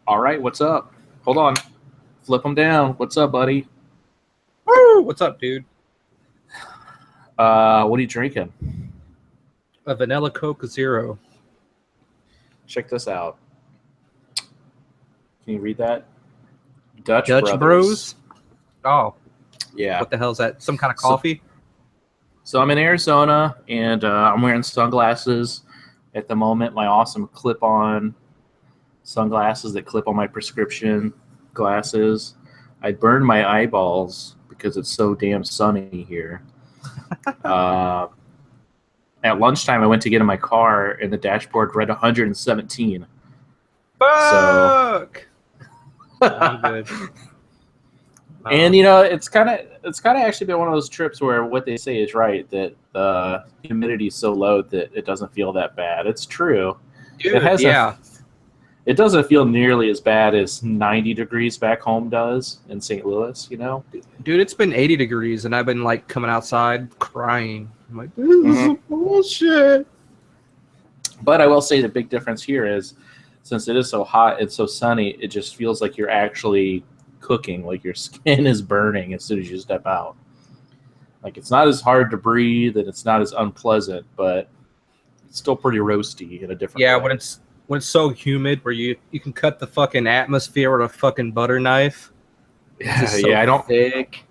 All right, what's up? Hold on. Flip them down. What's up, buddy? Woo! What's up, dude? What are you drinking? A vanilla Coke Zero. Check this out. Can you read that? Dutch Bros? Oh, Yeah. what the hell is that? Some kind of coffee? So I'm in Arizona, and I'm wearing sunglasses at the moment. My awesome clip-on sunglasses that clip on my prescription glasses. I burned my eyeballs because it's so damn sunny here. At lunchtime, I went to get in my car, and the dashboard read 117. Fuck! I'm good. And it's kind of actually been one of those trips where what they say is right, that the humidity is so low that it doesn't feel that bad. It's true. Dude, yeah. It doesn't feel nearly as bad as 90 degrees back home does in St. Louis, Dude, it's been 80 degrees, and I've been, like, coming outside crying. I'm like, this is some bullshit. But I will say the big difference here is, since it is so hot and so sunny, it just feels like you're actually cooking, like your skin is burning as soon as you step out. Like, it's not as hard to breathe, and it's not as unpleasant, but it's still pretty roasty in a different way. Yeah, when it's so humid where you can cut the fucking atmosphere with a fucking butter knife. Thick.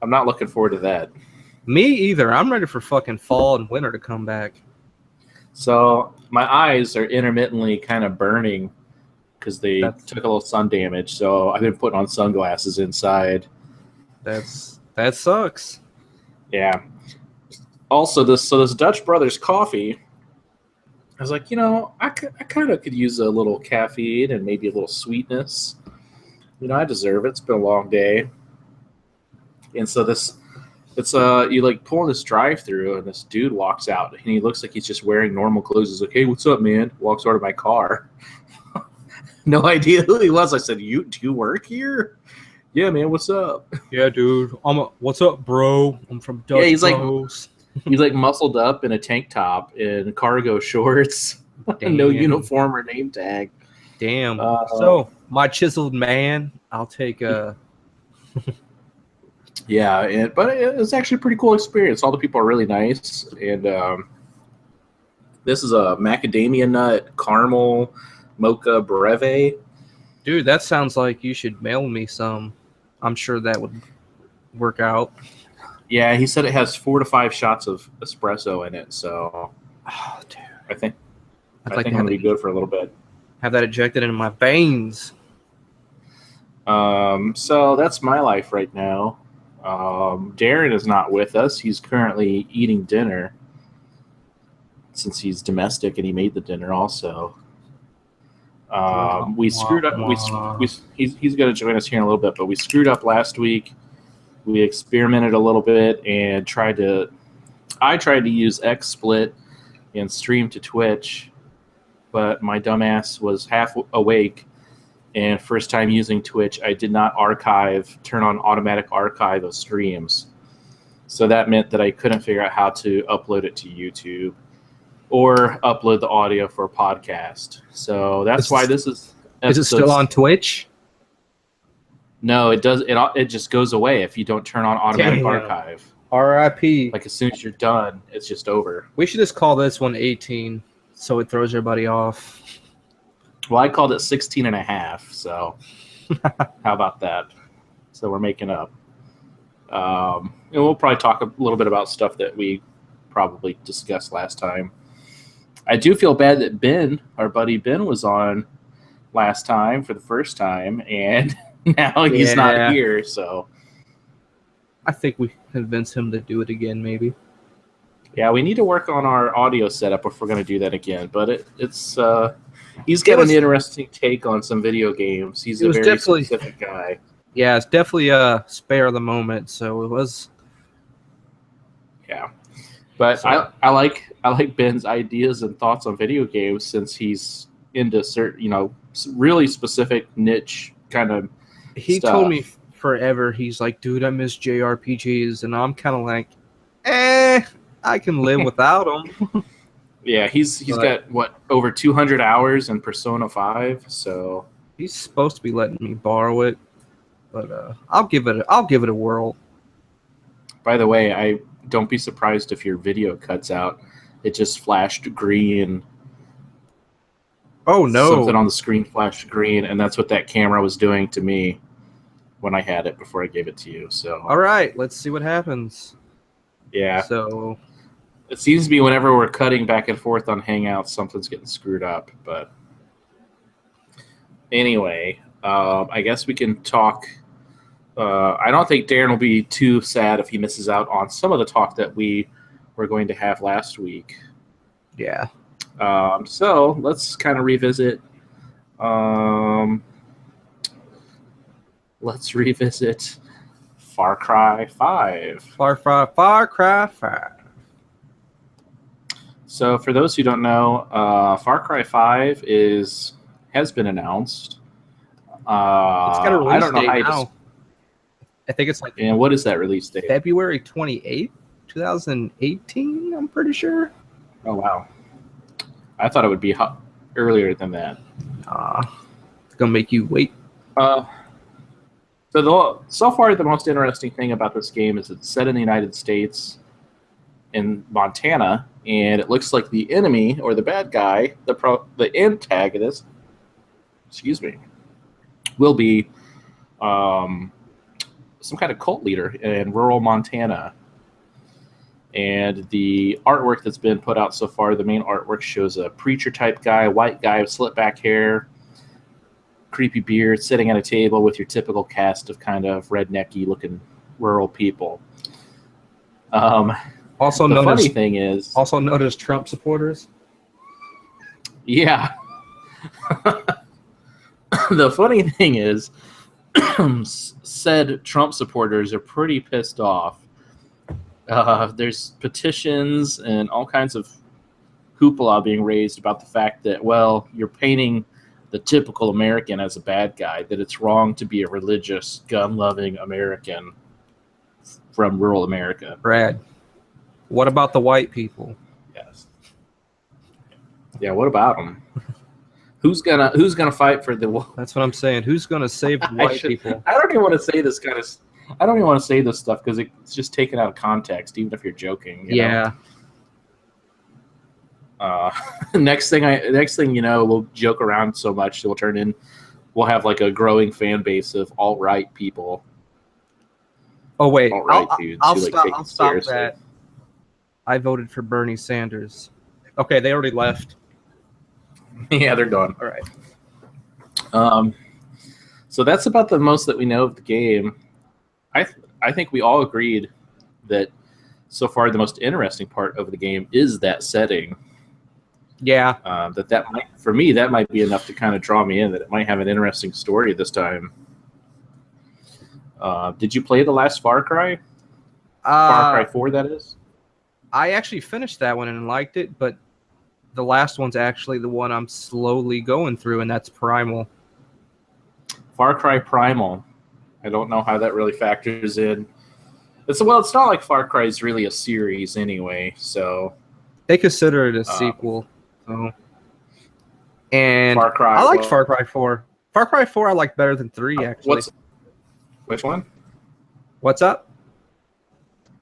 I'm not looking forward to that. Me either. I'm ready for fucking fall and winter to come back. So my eyes are intermittently kind of burning because they took a little sun damage. So I've been putting on sunglasses inside. That sucks. Yeah. Also, this Dutch Brothers coffee, I was like, I kind of could use a little caffeine and maybe a little sweetness. I deserve it. It's been a long day. And so you like pull in this drive-through, and this dude walks out, and he looks like he's just wearing normal clothes. He's like, "Hey, what's up, man?" Walks over to my car. No idea who he was. I said, do you work here?" "Yeah, man, what's up?" "Yeah, dude. What's up, bro? I'm from Dutch Bros." He's like muscled up in a tank top and cargo shorts. No uniform or name tag. Damn. So my chiseled man, I'll take a. Yeah, but it's actually a pretty cool experience. All the people are really nice, and this is a macadamia nut caramel mocha breve. Dude, that sounds like you should mail me some. I'm sure that would work out. Yeah, he said it has 4 to 5 shots of espresso in it, so dude, I think I'm gonna be good for a little bit. Have that ejected into my veins. So that's my life right now. Darren is not with us. He's currently eating dinner since he's domestic and he made the dinner also. We screwed up. He's going to join us here in a little bit, but we screwed up last week. We experimented a little bit and I tried to use XSplit and stream to Twitch, but my dumbass was half awake. And first time using Twitch, I did not turn on automatic archive of streams. So that meant that I couldn't figure out how to upload it to YouTube or upload the audio for a podcast. So that's why this is... Is it still on Twitch? No, it does. It just goes away if you don't turn on automatic archive. R.I.P. Like as soon as you're done, it's just over. We should just call this one 18 so it throws everybody off. Well, I called it 16 and a half, so how about that? So we're making up. And we'll probably talk a little bit about stuff that we probably discussed last time. I do feel bad that Ben, our buddy Ben, was on last time for the first time, and now he's not here, so... I think we convinced him to do it again, maybe. Yeah, we need to work on our audio setup if we're going to do that again, but it's... He's got an interesting take on some video games. He's a very specific guy. Yeah, it's definitely a spare of the moment. So it was. Yeah, but I like Ben's ideas and thoughts on video games since he's into certain really specific niche kind of. He told me forever. He's like, dude, I miss JRPGs, and I'm kind of like, I can live without them. Yeah, he's got over 200 hours in Persona 5, so He's supposed to be letting me borrow it, but I'll give it a whirl. By the way, I don't be surprised if your video cuts out. It just flashed green. Oh no! Something on the screen flashed green, and that's what that camera was doing to me when I had it before I gave it to you. So all right, let's see what happens. Yeah. So it seems to be whenever we're cutting back and forth on Hangouts, something's getting screwed up. But anyway, I guess we can talk. I don't think Darren will be too sad if he misses out on some of the talk that we were going to have last week. Yeah. So let's kind of revisit. Let's revisit Far Cry 5. Far Cry 5. So for those who don't know, Far Cry 5 has been announced. It's got a release I don't know date how you now. I think it's like and what is that release date? February 28th, 2018, I'm pretty sure. Oh, wow. I thought it would be earlier than that. It's going to make you wait. So far, the most interesting thing about this game is it's set in the United States in Montana, and it looks like the enemy or the bad guy, the antagonist, will be some kind of cult leader in rural Montana. And the artwork that's been put out so far, the main artwork shows a preacher-type guy, white guy with slick-back hair, creepy beard, sitting at a table with your typical cast of kind of rednecky-looking rural people. Also the known funny as, thing is... Also known as Trump supporters? Yeah. The funny thing is, said Trump supporters are pretty pissed off. There's petitions and all kinds of hoopla being raised about the fact that, well, you're painting the typical American as a bad guy, that it's wrong to be a religious, gun-loving American from rural America. Brad, what about the white people? Yes. Yeah, what about them? Who's gonna fight for the? That's what I'm saying. Who's gonna save the white people? I don't even want to say this kind of. I don't even want to say this stuff because it's just taken out of context, even if you're joking. You know? Next thing you know, we'll joke around so much we'll have like a growing fan base of alt-right people. Oh wait, alt-right dudes I'll who, stop. take I'll it stop seriously. that. I voted for Bernie Sanders. Okay, they already left. Yeah, they're gone. All right. So that's about the most that we know of the game. I think we all agreed that so far the most interesting part of the game is that setting. Yeah. For me, that might be enough to kind of draw me in, that it might have an interesting story this time. Did you play the last Far Cry? Far Cry 4, that is? I actually finished that one and liked it, but the last one's actually the one I'm slowly going through, and that's Primal. Far Cry Primal. I don't know how that really factors in. It's not like Far Cry is really a series anyway, so... They consider it a sequel. So. And Far Cry, I liked Far Cry 4. Far Cry 4 I like better than 3, actually. Which one? What's up?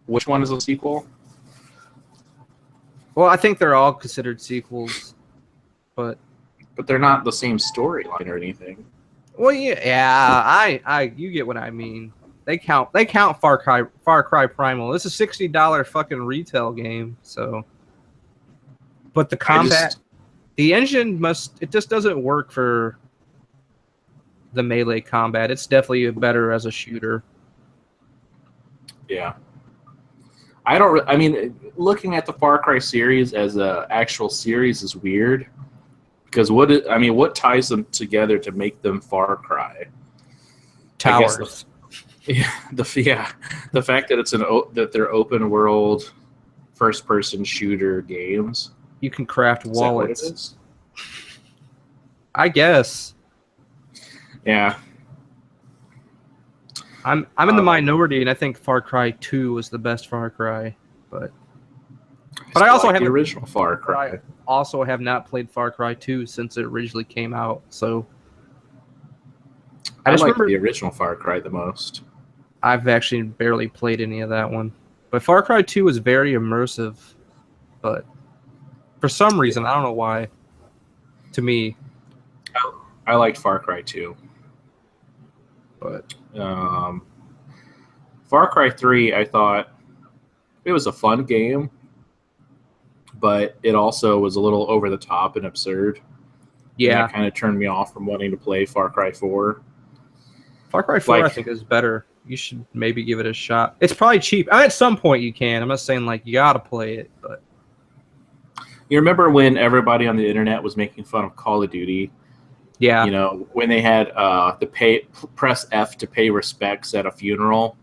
Which one is a sequel? Well, I think they're all considered sequels, but they're not the same storyline or anything. Well, yeah, you get what I mean. They count Far Cry Primal. It's a $60 fucking retail game, so. But the combat, the engine it just doesn't work for the melee combat. It's definitely better as a shooter. Yeah. I mean, looking at the Far Cry series as an actual series is weird, because what ties them together to make them Far Cry? Towers. The fact that that they're open world, first person shooter games. You can craft wallets. I guess. Yeah. I'm in the minority, and I think Far Cry 2 was the best Far Cry, but I also have the original Far Cry. I also have not played Far Cry 2 since it originally came out, so I just like remember the original Far Cry the most. I've actually barely played any of that one. But Far Cry 2 was very immersive, but for some reason, I don't know why, to me. I liked Far Cry 2. But Far Cry 3, I thought it was a fun game, but it also was a little over the top and absurd. And yeah, that kind of turned me off from wanting to play Far Cry 4. Far Cry 4 I think is better. You should maybe give it a shot. It's probably cheap. At some point you can. I'm not saying like you gotta play it, but you remember when everybody on the internet was making fun of Call of Duty? yeah. You know, when they had the press F to pay respects at a funeral,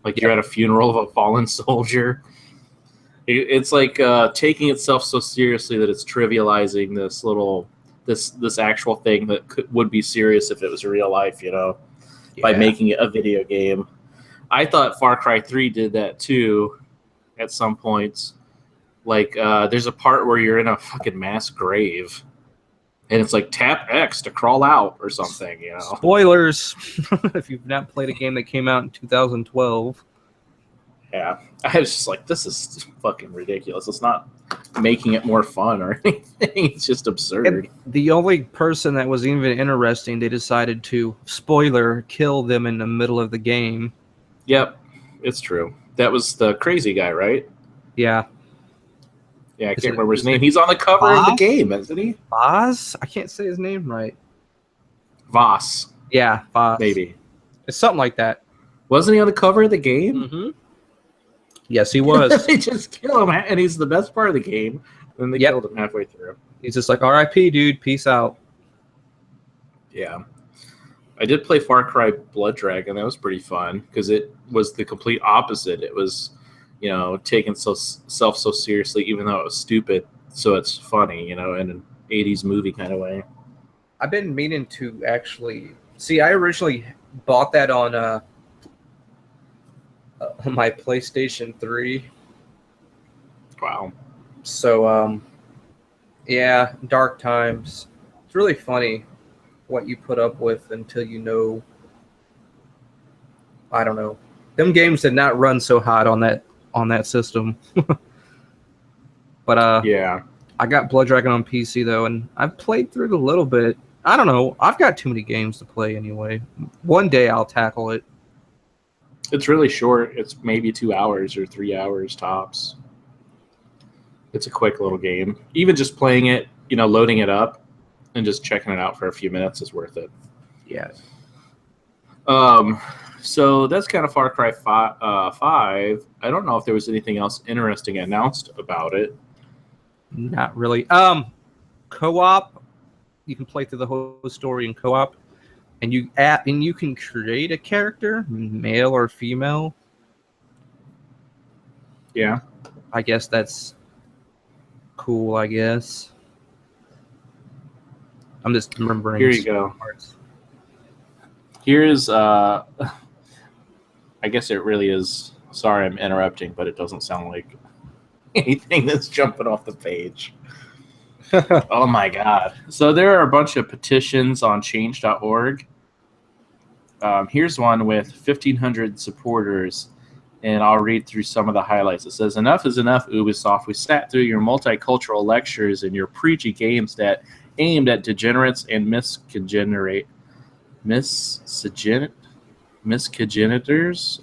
like you're at a funeral of a fallen soldier. It's like taking itself so seriously that it's trivializing this actual thing that would be serious if it was real life, you know, by making it a video game. I thought Far Cry 3 did that too at some points. Like there's a part where you're in a fucking mass grave and it's like tap X to crawl out or something, you know. Spoilers if you've not played a game that came out in 2012. Yeah, I was just like, this is fucking ridiculous. It's not making it more fun or anything. It's just absurd. And the only person that was even interesting, they decided to, spoiler, kill them in the middle of the game. Yep, it's true. That was the crazy guy, right? Yeah. Yeah, I can't remember his name. He's on the cover of the game, isn't he? Voss? I can't say his name right. Voss. Yeah, Voss. Maybe. It's something like that. Wasn't he on the cover of the game? Mm-hmm. Yes, he was. They just kill him, and he's the best part of the game. And they killed him halfway through. He's just like, R.I.P., dude. Peace out. Yeah. I did play Far Cry Blood Dragon. That was pretty fun because it was the complete opposite. It was, you know, taking self so seriously, even though it was stupid. So it's funny, you know, in an 80s movie kind of way. I've been meaning to actually see. I originally bought that on my PlayStation 3. Wow. So, yeah, dark times. It's really funny what you put up with until you know. I don't know. Them games did not run so hot on that system. But yeah, I got Blood Dragon on PC though, and I've played through it a little bit. I don't know. I've got too many games to play anyway. One day I'll tackle it. It's really short. It's maybe 2 hours or 3 hours tops. It's a quick little game. Even just playing it, you know, loading it up and just checking it out for a few minutes is worth it. Yeah. So that's kind of Far Cry 5. I don't know if there was anything else interesting announced about it. Not really. Co-op. You can play through the whole story in co-op, and you can create a character, male or female. Yeah. I guess that's cool. I guess. I'm just remembering. Here you go. Parts. Here's I guess it really is. Sorry, I'm interrupting, but it doesn't sound like anything that's jumping off the page. Oh my god. So there are a bunch of petitions on change.org. Here's one with 1,500 supporters, and I'll read through some of the highlights. It says, "Enough is enough, Ubisoft. We sat through your multicultural lectures and your preachy games that aimed at degenerates and miscegenators.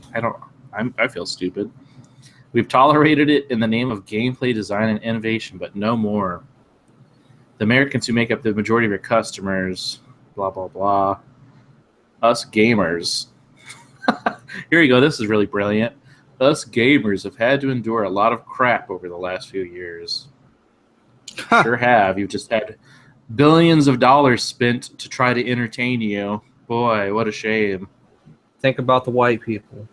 I feel stupid. We've tolerated it in the name of gameplay design and innovation, but no more. The Americans who make up the majority of your customers, blah, blah, blah. Us gamers." Here you go. This is really brilliant. "Us gamers have had to endure a lot of crap over the last few years." Sure have. You've just had billions of dollars spent to try to entertain you. Boy, what a shame. Think about the white people.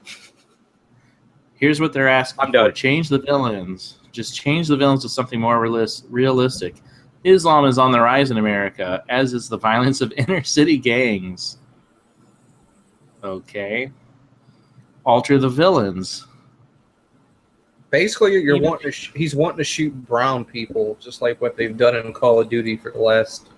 Here's what they're asking I'm done. for. Change the villains. Just change the villains to something more realistic. Islam is on the rise in America, as is the violence of inner-city gangs. Okay. Alter the villains. Basically, he's wanting to shoot brown people, just like what they've done in Call of Duty for the last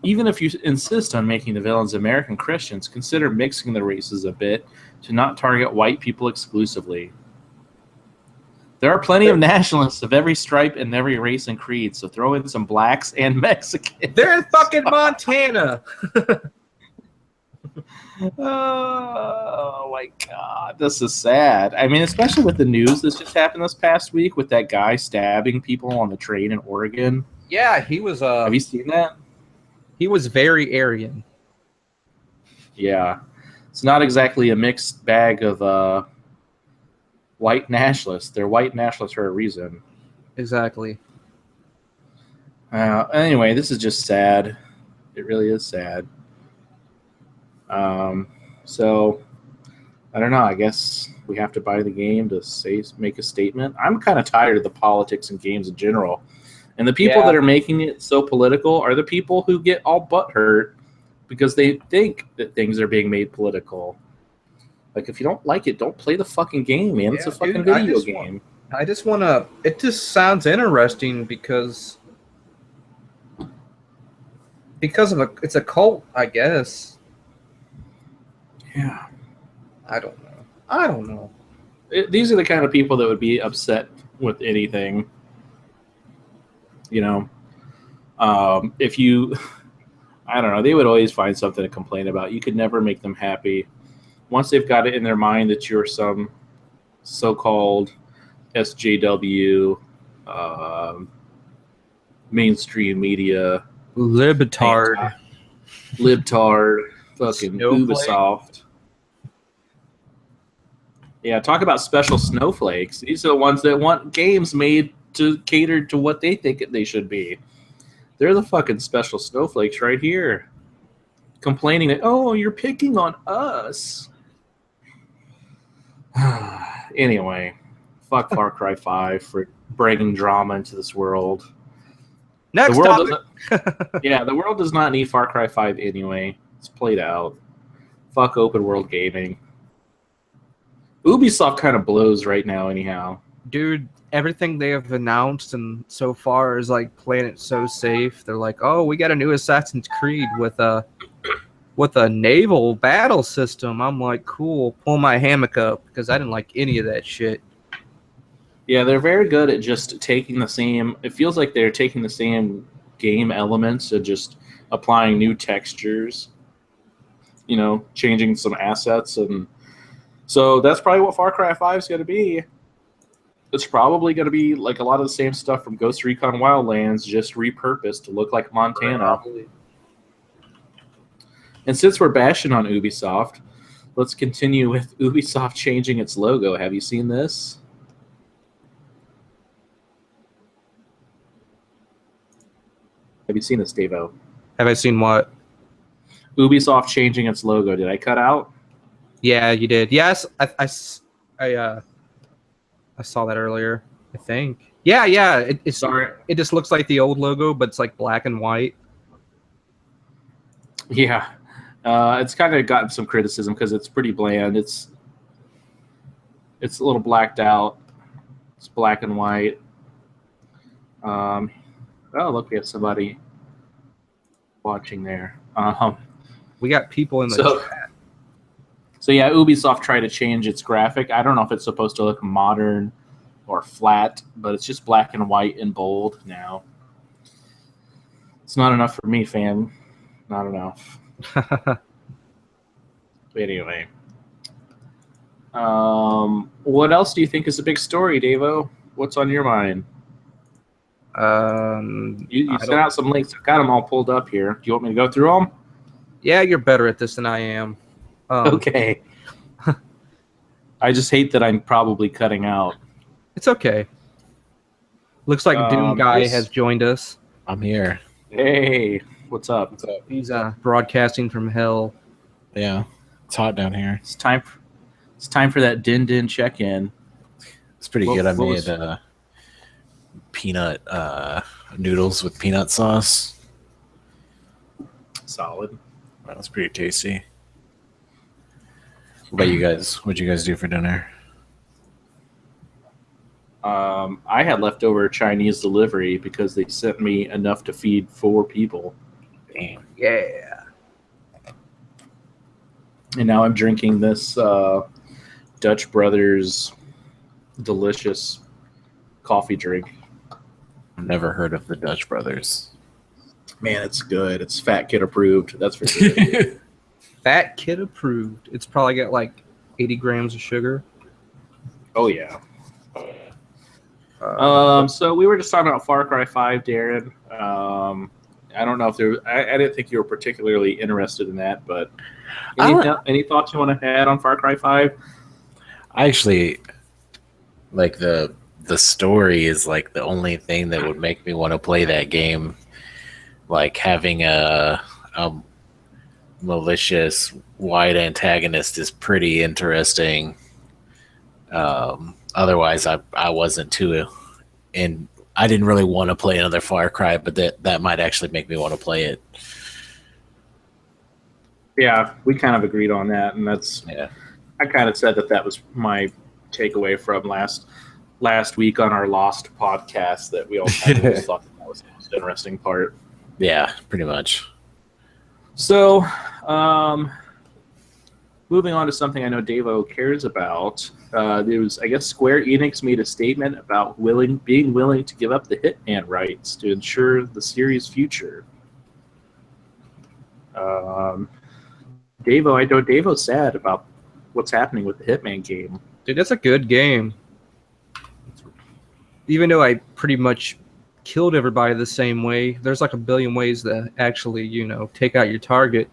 Even if you insist on making the villains American Christians, consider mixing the races a bit to not target white people exclusively. There are plenty of nationalists of every stripe and every race and creed, so throw in some blacks and Mexicans. They're in fucking Montana. Oh my god, this is sad. I mean, especially with the news that's just happened this past week with that guy stabbing people on the train in Oregon. Yeah, he was. Have you seen that? He was very Aryan. Yeah, it's not exactly a mixed bag of white nationalists. They're white nationalists for a reason. Exactly. Anyway, this is just sad. It really is sad. So I don't know. I guess we have to buy the game to make a statement. I'm kind of tired of the politics and games in general. And the people that are making it so political are the people who get all butthurt because they think that things are being made political. Like, if you don't like it, don't play the fucking game, man. It's a fucking video game. I just want to... It just sounds interesting because of it's a cult, I guess. Yeah. I don't know. These are the kind of people that would be upset with anything. You know, if you, I don't know, they would always find something to complain about. You could never make them happy. Once they've got it in their mind that you're some so-called SJW, mainstream media, libtard, fucking Ubisoft. Yeah, talk about special snowflakes. These are the ones that want games made to cater to what they think they should be. They're the fucking special snowflakes right here. Complaining that, oh, you're picking on us. Anyway, fuck Far Cry 5 for bringing drama into this world. Next topic. Yeah, the world does not need Far Cry 5 anyway. It's played out. Fuck open world gaming. Ubisoft kind of blows right now anyhow. Dude, everything they have announced and so far is like playing it so safe. They're like, oh, we got a new Assassin's Creed with a naval battle system. I'm like, cool, pull my hammock up because I didn't like any of that shit. Yeah, they're very good at just taking the same... It feels like they're taking the same game elements and just applying new textures. You know, changing some assets. And so that's probably what Far Cry 5 is going to be. It's probably going to be like a lot of the same stuff from Ghost Recon Wildlands, just repurposed to look like Montana. Probably. And since we're bashing on Ubisoft, let's continue with Ubisoft changing its logo. Have you seen this? Have you seen this, Davo? Have I seen what? Ubisoft changing its logo. Did I cut out? Yeah, you did. Yes, I saw that earlier, I think. Yeah. It's sorry. It just looks like the old logo, but it's like black and white. Yeah. It's kind of gotten some criticism because it's pretty bland. It's a little blacked out. It's black and white. Oh, look, we have somebody watching there. We got people in the chat. So yeah, Ubisoft tried to change its graphic. I don't know if it's supposed to look modern or flat, but it's just black and white and bold now. It's not enough for me, fam. Not enough. Anyway. What else do you think is a big story, Davo? What's on your mind? You sent out some links. I've got them all pulled up here. Do you want me to go through them? Yeah, you're better at this than I am. Okay. I just hate that I'm probably cutting out. It's okay. Looks like Doom Guy has joined us. I'm here. Hey, what's up? What's up? He's broadcasting from hell. Yeah, it's hot down here. It's time for that din check-in. It's pretty good. I made peanut noodles with peanut sauce. Solid. That was pretty tasty. What about you guys? What'd you guys do for dinner? I had leftover Chinese delivery because they sent me enough to feed 4 people. Damn. Yeah. And now I'm drinking this Dutch Brothers delicious coffee drink. I've never heard of the Dutch Brothers. Man, it's good. It's Fat Kid approved. That's for sure. Fat Kid approved. It's probably got like 80 grams of sugar. Oh, yeah. So we were just talking about Far Cry 5, Darren. I don't know if there. I didn't think you were particularly interested in that, but any thoughts you want to add on Far Cry 5? I actually like the story is like the only thing that would make me want to play that game. Like having a malicious white antagonist is pretty interesting. Otherwise, I wasn't too, and I didn't really want to play another Far Cry, but that might actually make me want to play it. Yeah, we kind of agreed on that, and that's. Yeah. I kind of said that was my takeaway from last week on our Lost podcast, that we all kind of thought that was the most interesting part. Yeah, pretty much. So, moving on to something I know Davo cares about. There was, I guess, Square Enix made a statement about being willing to give up the Hitman rights to ensure the series' future. Davo, I know Davo's sad about what's happening with the Hitman game. Dude, that's a good game. Even though I pretty much killed everybody the same way, there's like a billion ways to actually, take out your target.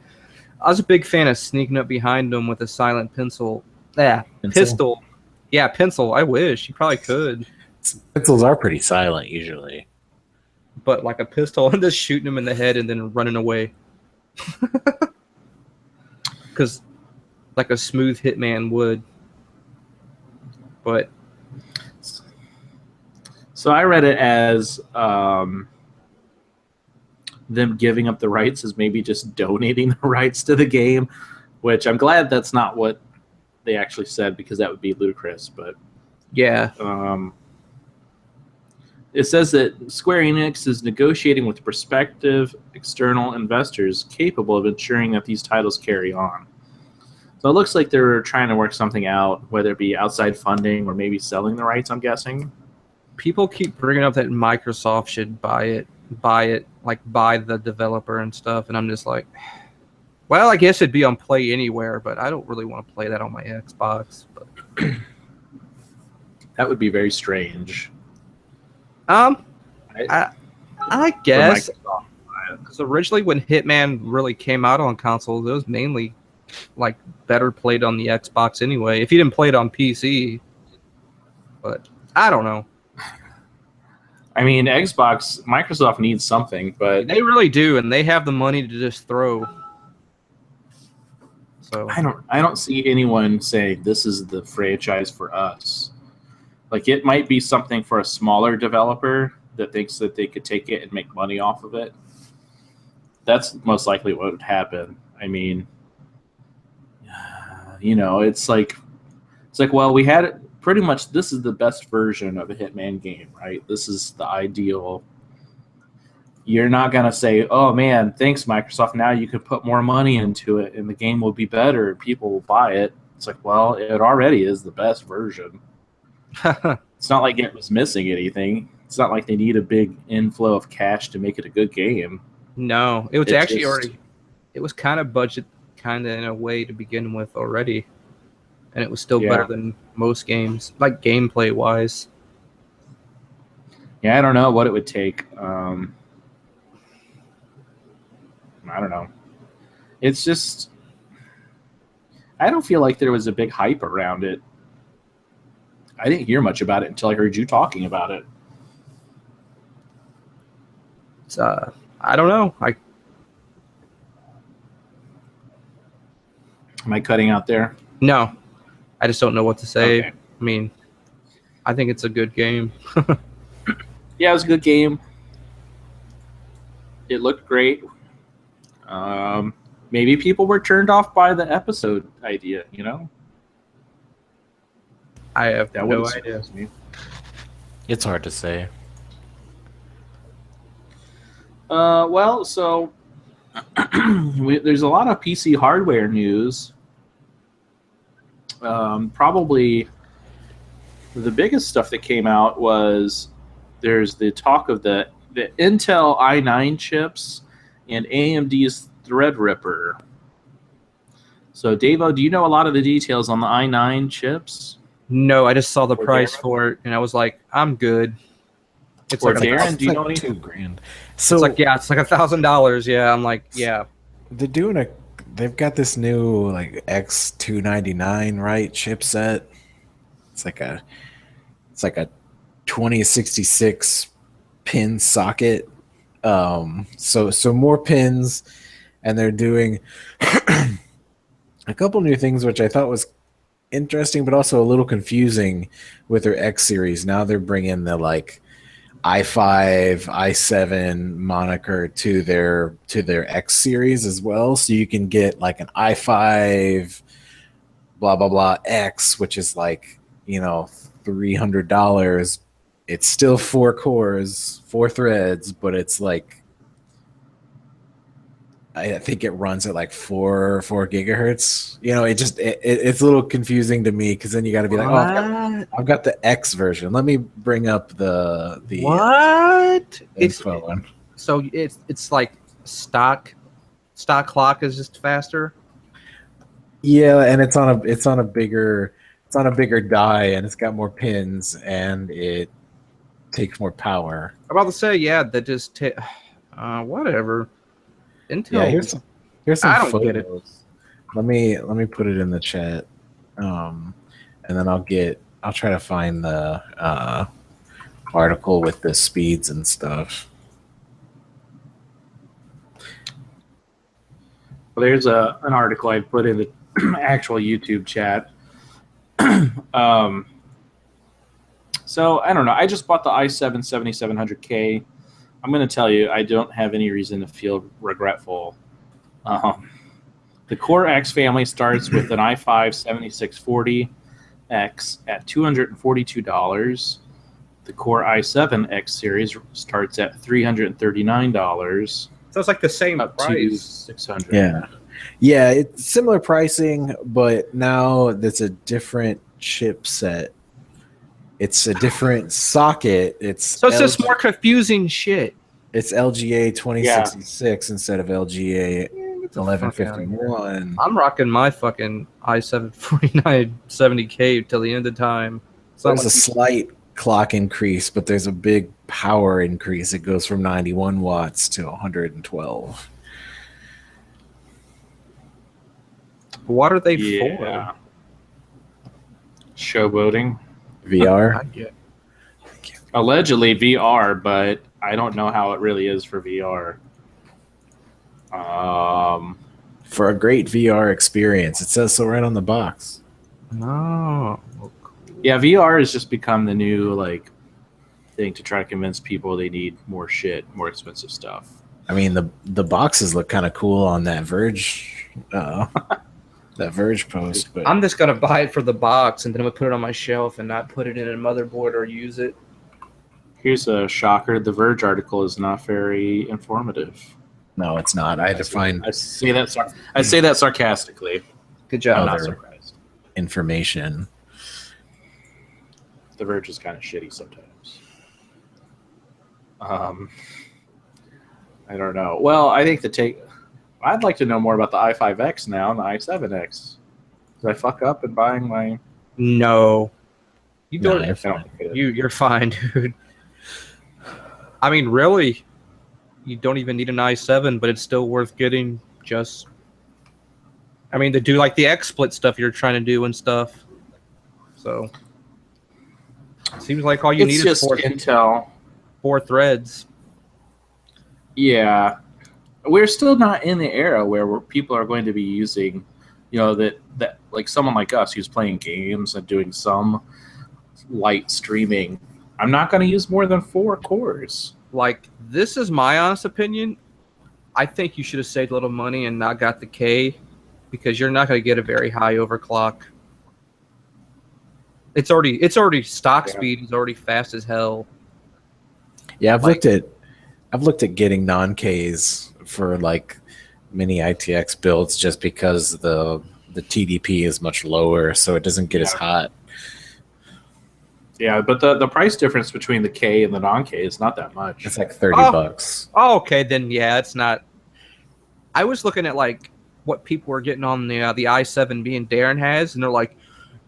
I was a big fan of sneaking up behind them with a silent pistol. Yeah, pencil. I wish. You probably could. Pistols are pretty silent usually. But like a pistol, and just shooting them in the head and then running away. Because like a smooth hitman would. But so I read it as them giving up the rights is maybe just donating the rights to the game, which I'm glad that's not what they actually said, because that would be ludicrous. But yeah, it says that Square Enix is negotiating with prospective external investors capable of ensuring that these titles carry on. So it looks like they're trying to work something out, whether it be outside funding or maybe selling the rights, I'm guessing. People keep bringing up that Microsoft should buy it, like buy the developer and stuff, and I'm just like, well, I guess it'd be on Play Anywhere, but I don't really want to play that on my Xbox. But that would be very strange. I guess, because originally when Hitman really came out on consoles, it was mainly like better played on the Xbox anyway, if you didn't play it on PC. But I don't know. I mean, Microsoft needs something, but they really do, and they have the money to just throw. So I don't see anyone saying this is the franchise for us. Like, it might be something for a smaller developer that thinks that they could take it and make money off of it. That's most likely what would happen. I mean, it's like, well, we had it pretty much. This is the best version of a Hitman game, right? This is the ideal. You're not going to say, oh, man, thanks, Microsoft. Now you can put more money into it and the game will be better and people will buy it. It's like, well, it already is the best version. It's not like it was missing anything. It's not like they need a big inflow of cash to make it a good game. No, it was it was kind of budget, kind of in a way to begin with already. And it was still better than most games, like gameplay-wise. Yeah, I don't know what it would take. I don't know. It's just, I don't feel like there was a big hype around it. I didn't hear much about it until I heard you talking about it. I don't know. Am I cutting out there? No, I just don't know what to say. Okay. I mean, I think it's a good game. Yeah, it was a good game. It looked great. Maybe people were turned off by the episode idea, I have no idea. It's hard to say. Well, so there's a lot of PC hardware news. Probably the biggest stuff that came out was there's the talk of the Intel i9 chips and AMD's Threadripper. So, Davo, do you know a lot of the details on the i9 chips? No, I just saw the Or price Darren? for it, and I was like, I'm good. It's Or like Darren, do you know like anything? $2,000. So it's like $1,000. Yeah, I'm like, yeah. they've got this new like X299, right, chipset. It's like a 2066 pin socket. So more pins, and they're doing a couple new things which I thought was interesting, but also a little confusing with their X series. Now they're bringing the like i5, i7 moniker to their X series as well, so you can get like an i5 blah blah blah X, which is like, you know, $300. It's still 4 cores, 4 threads, but it's like, I think it runs at like 4 gigahertz. You know, it's a little confusing to me, because then you got to be like, oh, I've got the X version. Let me bring up the What? info one. So it's like stock clock is just faster. Yeah, and it's on a bigger die, and it's got more pins, and it takes more power. I'm about to say, yeah, that just whatever. Intel. Yeah, here's some I don't photos. get it. Let me put it in the chat, and then I'll try to find the article with the speeds and stuff. Well, there's an article I put in the actual YouTube chat. So I don't know. I just bought the i7 7700K. I'm going to tell you, I don't have any reason to feel regretful. The Core X family starts with an i5 7640X at $242. The Core i7 X series starts at $339. So it's like the same Up to price. $600. Yeah, it's similar pricing, but now it's a different chipset. It's a different socket. So it's just more confusing shit. It's LGA 2066 instead of LGA 1151. I'm rocking my fucking i7 4970K till the end of time. So There's a slight clock increase, but there's a big power increase. It goes from 91 watts to 112. What are they for? Showboating. VR? Allegedly VR, but I don't know how it really is for VR. For a great VR experience. It says so right on the box. No. Yeah, VR has just become the new like thing to try to convince people they need more shit, more expensive stuff. I mean, the boxes look kind of cool on that Verge that Verge post, but I'm just gonna buy it for the box, and then I'm gonna put it on my shelf and not put it in a motherboard or use it. Here's a shocker: the Verge article is not very informative. no, it's not. I had to find I say that sarcastically. Good job. I'm not Other surprised. information. The Verge is kind of shitty sometimes. I don't know. Well, I think I'd like to know more about the i5X now and the i7X. Did I fuck up in buying my? No. You No, don't. you're fine. You're fine, dude. I mean, really, you don't even need an i7, but it's still worth getting. Just, I mean, to do like the XSplit stuff you're trying to do and stuff. So, it seems like all you It's need is just Intel. 4 threads. Yeah, we're still not in the era where people are going to be using, that like someone like us who's playing games and doing some light streaming. I'm not going to use more than 4 cores. Like, this is my honest opinion. I think you should have saved a little money and not got the K, because you're not going to get a very high overclock. It's already stock speed is already fast as hell. Yeah, I've looked at getting non-Ks for like mini ITX builds just because the TDP is much lower, so it doesn't get as hot. Yeah, but the price difference between the K and the non-K is not that much. It's like $30. Oh, okay, then yeah, it's not. I was looking at like what people were getting on the i7 being Darren has, and they're like,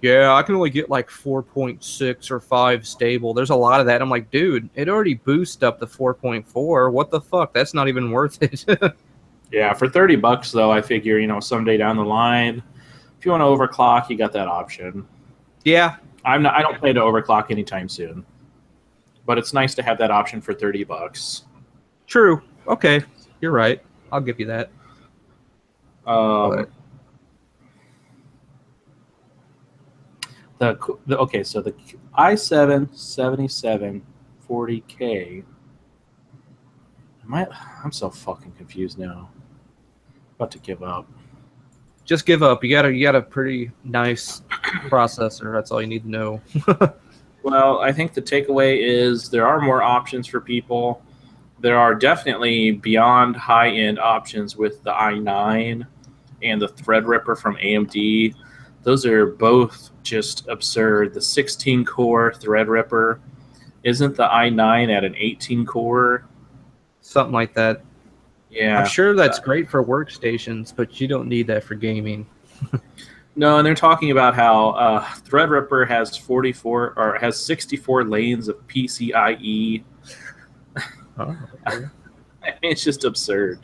yeah, I can only get like 4.6 or 5 stable. There's a lot of that. I'm like, dude, it already boosted up to 4.4. What the fuck? That's not even worth it. Yeah, for $30 though, I figure, you know, someday down the line, if you want to overclock, you got that option. Yeah. I don't plan to overclock anytime soon. But it's nice to have that option for $30. True. Okay. You're right. I'll give you that. Okay, so the i7 7740K. I'm so fucking confused now. About to give up. Just give up. You got a pretty nice processor. That's all you need to know. Well, I think the takeaway is there are more options for people. There are definitely beyond high-end options with the i9 and the Threadripper from AMD. Those are both just absurd. The 16-core Threadripper, isn't the i9 at an 18-core? Something like that. Yeah. I'm sure that's great for workstations, but you don't need that for gaming. No, and they're talking about how Threadripper has 64 lanes of PCIe. Oh, okay. It's just absurd.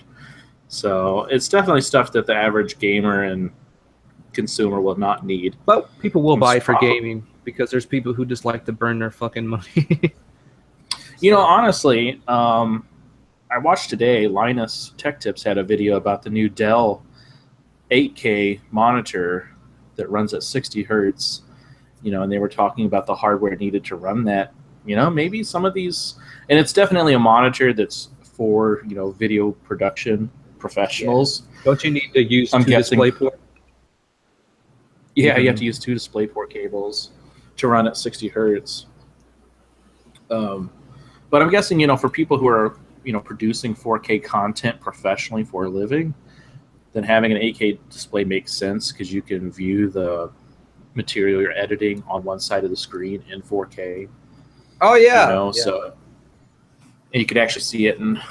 So it's definitely stuff that the average gamer and consumer will not need. But people will buy for gaming because there's people who just like to burn their fucking money. You know, honestly, I watched today, Linus Tech Tips had a video about the new Dell 8K monitor that runs at 60 hertz, you know, and they were talking about the hardware needed to run that. You know, maybe some of these, and it's definitely a monitor that's for, you know, video production professionals. Yeah. Don't you need to use two DisplayPort? Yeah, you have to use 2 DisplayPort cables to run at 60 hertz. But I'm guessing, you know, for people who are, you know, producing 4K content professionally for a living, then having an 8K display makes sense because you can view the material you're editing on one side of the screen in 4K. Oh yeah. You know, yeah. So and you could actually see it, and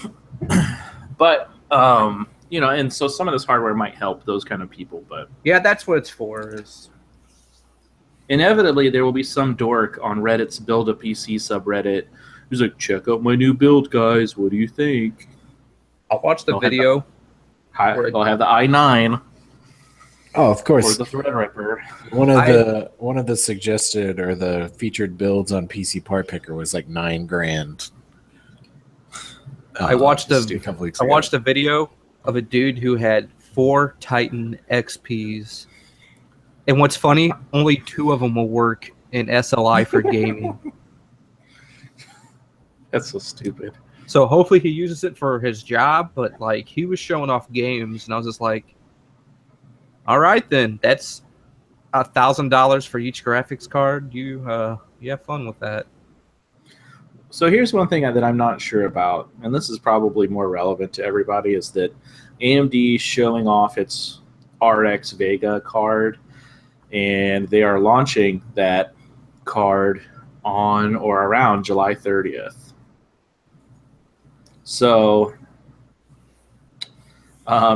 but you know, and so some of this hardware might help those kind of people, but yeah, that's what it's for. Is inevitably there will be some dork on Reddit's Build a PC subreddit who's like, check out my new build, guys. What do you think? I'll watch the video. I'll have the i9. Oh, of course. Or the Threadripper. One of the suggested or the featured builds on PC Part Picker was like $9,000. I watched a video of a dude who had 4 Titan XPs, and what's funny, only 2 of them will work in SLI for gaming. That's so stupid. So hopefully he uses it for his job, but like he was showing off games, and I was just like, all right, then that's $1,000 for each graphics card. You have fun with that. So here's one thing that I'm not sure about, and this is probably more relevant to everybody, is that AMD showing off its RX Vega card, and they are launching that card on or around July 30th. So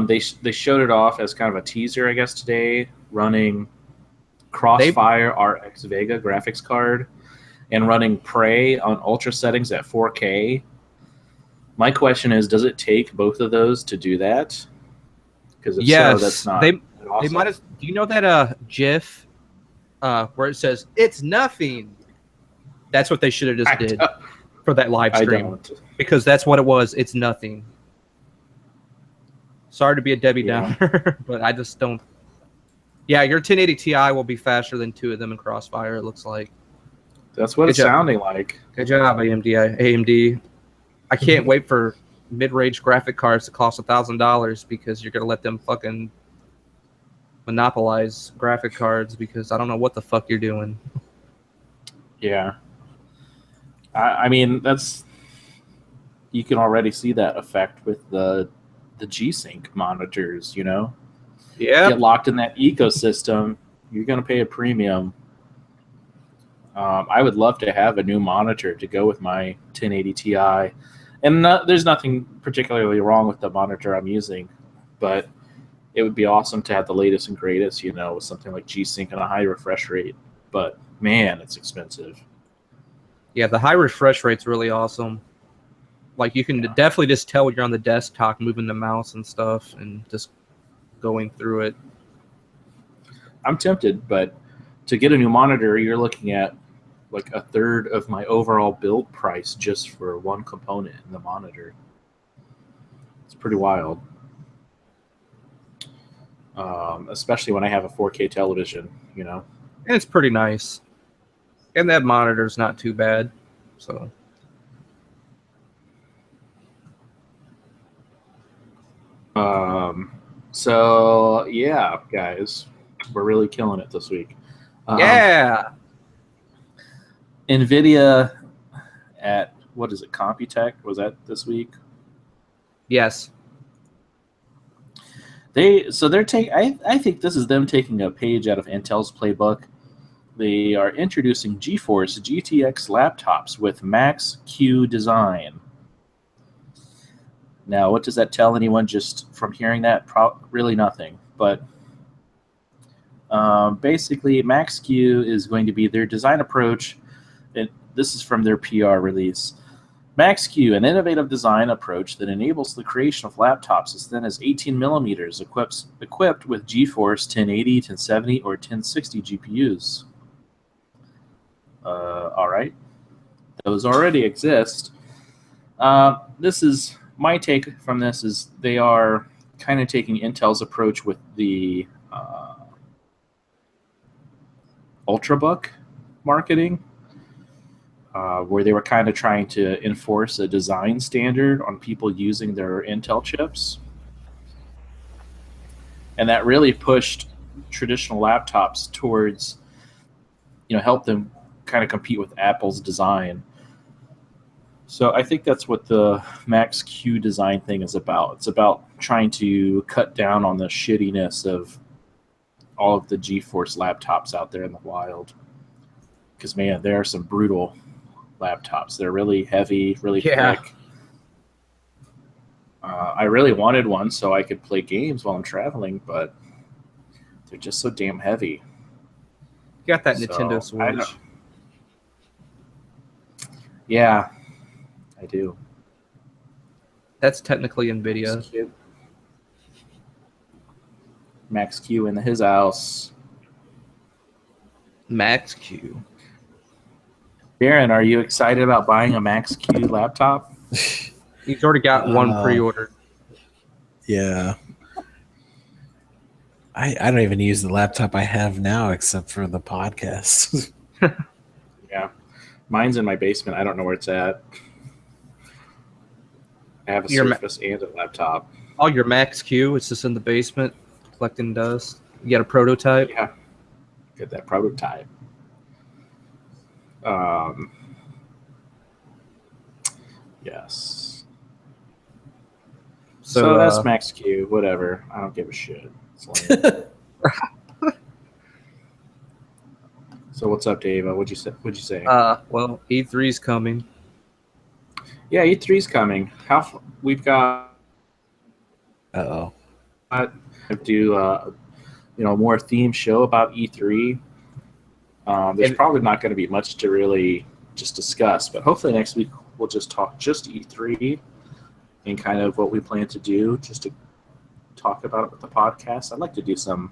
they showed it off as kind of a teaser, I guess, today, running Crossfire RX Vega graphics card and running Prey on ultra settings at 4K. My question is, does it take both of those to do that? Because if so, that's not they awesome. might have. Do you know that GIF where it says it's nothing? That's what they should have just did for that live stream, because that's what it was. It's nothing. Sorry to be a Debbie Downer, but I just don't. Yeah, your 1080 Ti will be faster than 2 of them in Crossfire, it looks like. That's what it's sounding like. Good job, AMD. I can't wait for mid-range graphic cards to cost $1,000 because you're going to let them fucking monopolize graphic cards, because I don't know what the fuck you're doing. Yeah. I mean, you can already see that effect with the the G-Sync monitors, you know? Yeah. Get locked in that ecosystem, you're going to pay a premium. I would love to have a new monitor to go with my 1080 Ti. And there's nothing particularly wrong with the monitor I'm using, but it would be awesome to have the latest and greatest, you know, with something like G-Sync and a high refresh rate. But, man, it's expensive. Yeah, the high refresh rate's really awesome. Like, you can definitely just tell when you're on the desktop, moving the mouse and stuff, and just going through it. I'm tempted, but to get a new monitor, you're looking at like a third of my overall build price just for one component in the monitor. It's pretty wild. Especially when I have a 4K television, you know. And it's pretty nice. And that monitor's not too bad. So So yeah, guys, we're really killing it this week. yeah. NVIDIA at, what is it, Computech? Was that this week? Yes. They're taking. I think this is them taking a page out of Intel's playbook. They are introducing Geforce GTX laptops with Max-Q design. Now, what does that tell anyone just from hearing that? Really nothing. But basically, Max-Q is going to be their design approach. And this is from their PR release. Max-Q, an innovative design approach that enables the creation of laptops as thin as 18 millimeters, equipped with Geforce 1080, 1070, or 1060 GPUs. All right. Those already exist. This is my take from this is they are kind of taking Intel's approach with the Ultrabook marketing, where they were kind of trying to enforce a design standard on people using their Intel chips. And that really pushed traditional laptops towards, you know, help them kind of compete with Apple's design. So I think that's what the Max-Q design thing is about. It's about trying to cut down on the shittiness of all of the GeForce laptops out there in the wild. Because, man, there are some brutal laptops. They're really heavy, really thick. I really wanted one so I could play games while I'm traveling, but they're just so damn heavy. You got that Nintendo Switch. Yeah, I do. That's technically NVIDIA. Max-Q in his house. Max-Q. Darren, are you excited about buying a Max-Q laptop? He's already got one pre-ordered. Yeah. I don't even use the laptop I have now except for the podcast. Yeah. Mine's in my basement. I don't know where it's at. I have a Surface and a laptop. Oh, your Max-Q, it's just in the basement collecting dust. You got a prototype? Yeah. Get that prototype. Yes. So that's Max-Q. Whatever. I don't give a shit. So what's up, Dave? What'd you say? Well, E3's coming. Yeah, E3's coming. We've got. Uh-oh. Do more themed show about E3. There's probably not going to be much to really just discuss, but hopefully next week we'll just talk just E3 and kind of what we plan to do just to talk about it with the podcast. I'd like to do some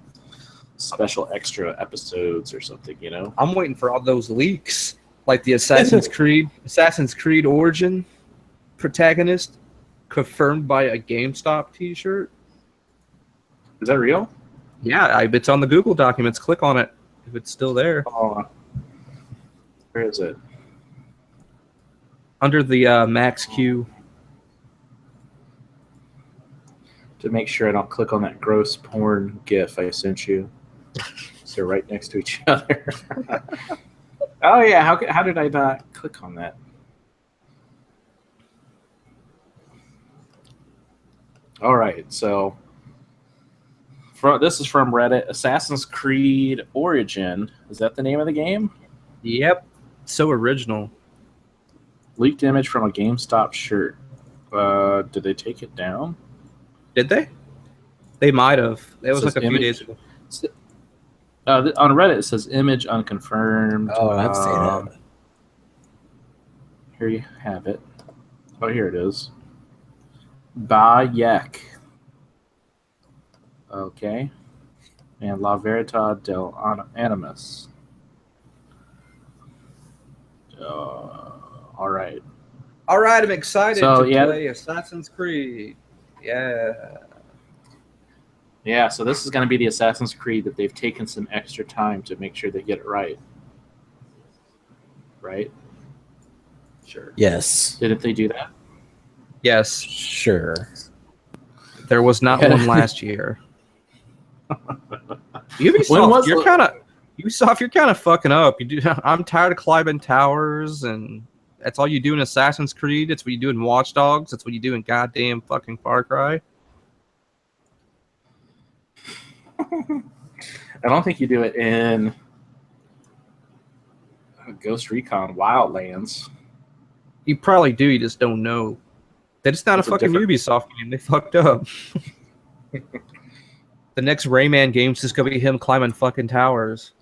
special extra episodes or something, you know? I'm waiting for all those leaks, like the Assassin's Creed Origin protagonist confirmed by a GameStop t-shirt. Is that real? Yeah, it's on the Google documents. Click on it if it's still there. Oh, where is it? Under the Max-Q. To make sure I don't click on that gross porn GIF I sent you. So they're right next to each other. Oh, yeah. How did I not click on that? All right, so this is from Reddit. Assassin's Creed Origin. Is that the name of the game? Yep. So original. Leaked image from a GameStop shirt. Did they take it down? Did they? They might have. It was like a few days ago. On Reddit, it says image unconfirmed. Oh, I've seen it. Here you have it. Oh, here it is. Bayek. Okay. And La Verità del Animus. All right. All right, I'm excited to play Assassin's Creed. Yeah. Yeah, so this is going to be the Assassin's Creed that they've taken some extra time to make sure they get it right. Right? Sure. Yes. Didn't they do that? Yes. Sure. There was not one last year. Ubisoft, you're kind of fucking up. I'm tired of climbing towers, and that's all you do in Assassin's Creed. It's what you do in Watch Dogs. It's what you do in goddamn fucking Far Cry. I don't think you do it in Ghost Recon Wildlands. You probably do. You just don't know. That it's not a fucking Ubisoft game. They fucked up. The next Rayman game's just gonna be him climbing fucking towers.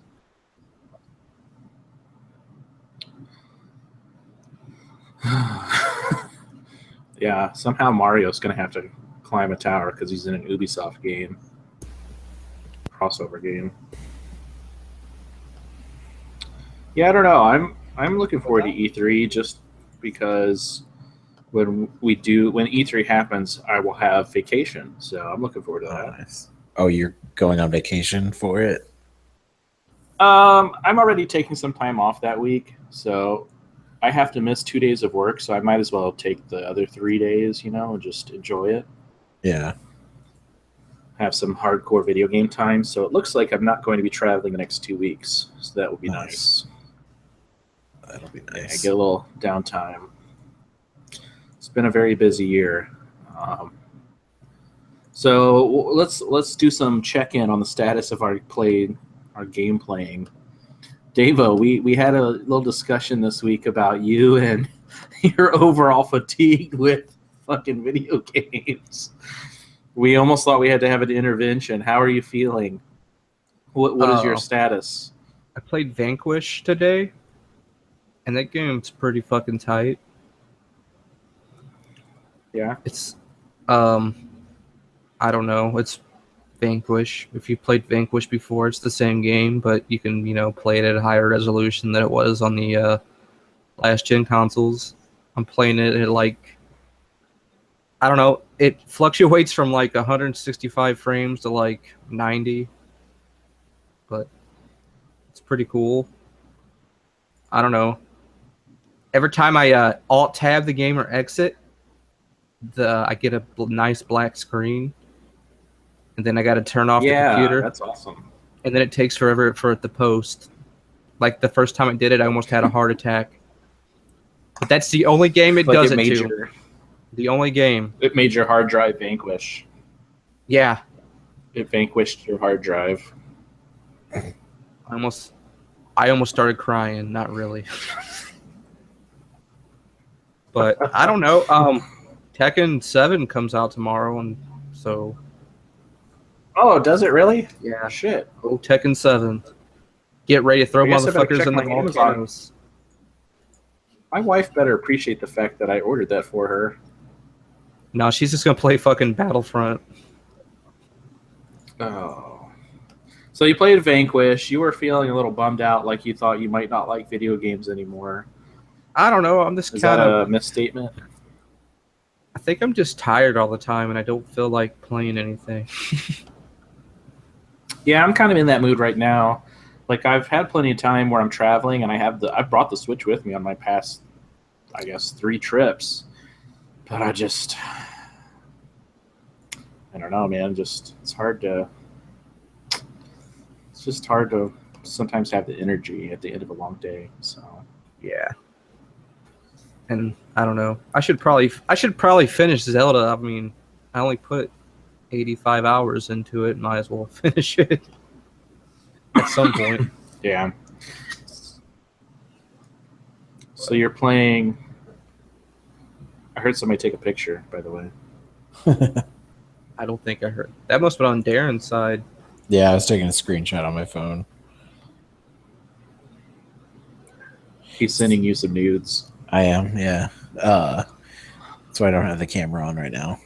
Yeah, somehow Mario's gonna have to climb a tower because he's in an Ubisoft game. Crossover game. Yeah, I don't know. I'm looking forward to E3 just because when E3 happens, I will have vacation. So I'm looking forward to that. Nice. Oh, you're going on vacation for it? I'm already taking some time off that week, so I have to miss 2 days of work, so I might as well take the other 3 days, and just enjoy it. Yeah. Have some hardcore video game time. So it looks like I'm not going to be traveling the next 2 weeks. So that will be nice. That'll be Yeah, nice. I get a little downtime. It's been a very busy year. So let's do some check-in on the status of our game playing. Davo, we had a little discussion this week about you and your overall fatigue with fucking video games. We almost thought we had to have an intervention. How are you feeling? What is your status? I played Vanquish today, and that game's pretty fucking tight. Yeah. It's, I don't know. It's Vanquish. If you played Vanquish before, it's the same game, but you can, play it at a higher resolution than it was on the last-gen consoles. I'm playing it at, I don't know. It fluctuates from, 165 frames to, 90. But it's pretty cool. I don't know. Every time I alt-tab the game or exit, I get a nice black screen. And then I got to turn off the computer. Yeah, that's awesome. And then it takes forever for it to post. The first time I did it, I almost had a heart attack. But that's the only game it does it to. The only game. It made your hard drive vanquish. Yeah. It vanquished your hard drive. I almost started crying. Not really. But I don't know. Tekken 7 comes out tomorrow, and so. Oh, does it really? Yeah. Shit. Oh, Tekken 7. Get ready to throw motherfuckers in the volcanoes. My wife better appreciate the fact that I ordered that for her. No, she's just gonna play fucking Battlefront. Oh. So you played Vanquish. You were feeling a little bummed out, like you thought you might not like video games anymore. I don't know. I'm just kind of a misstatement. I think I'm just tired all the time, and I don't feel like playing anything. Yeah, I'm kind of in that mood right now. I've had plenty of time where I'm traveling, and I brought the Switch with me on my past, 3 trips. But I don't know, man. It's just hard to sometimes have the energy at the end of a long day. So yeah. And I don't know. I should probably finish Zelda. I mean, I only put 85 hours into it. Might as well finish it at some point. Yeah. So you're playing. I heard somebody take a picture, by the way. I don't think I heard. That must have been on Darren's side. Yeah, I was taking a screenshot on my phone. He's sending you some nudes. I am, yeah. So I don't have the camera on right now.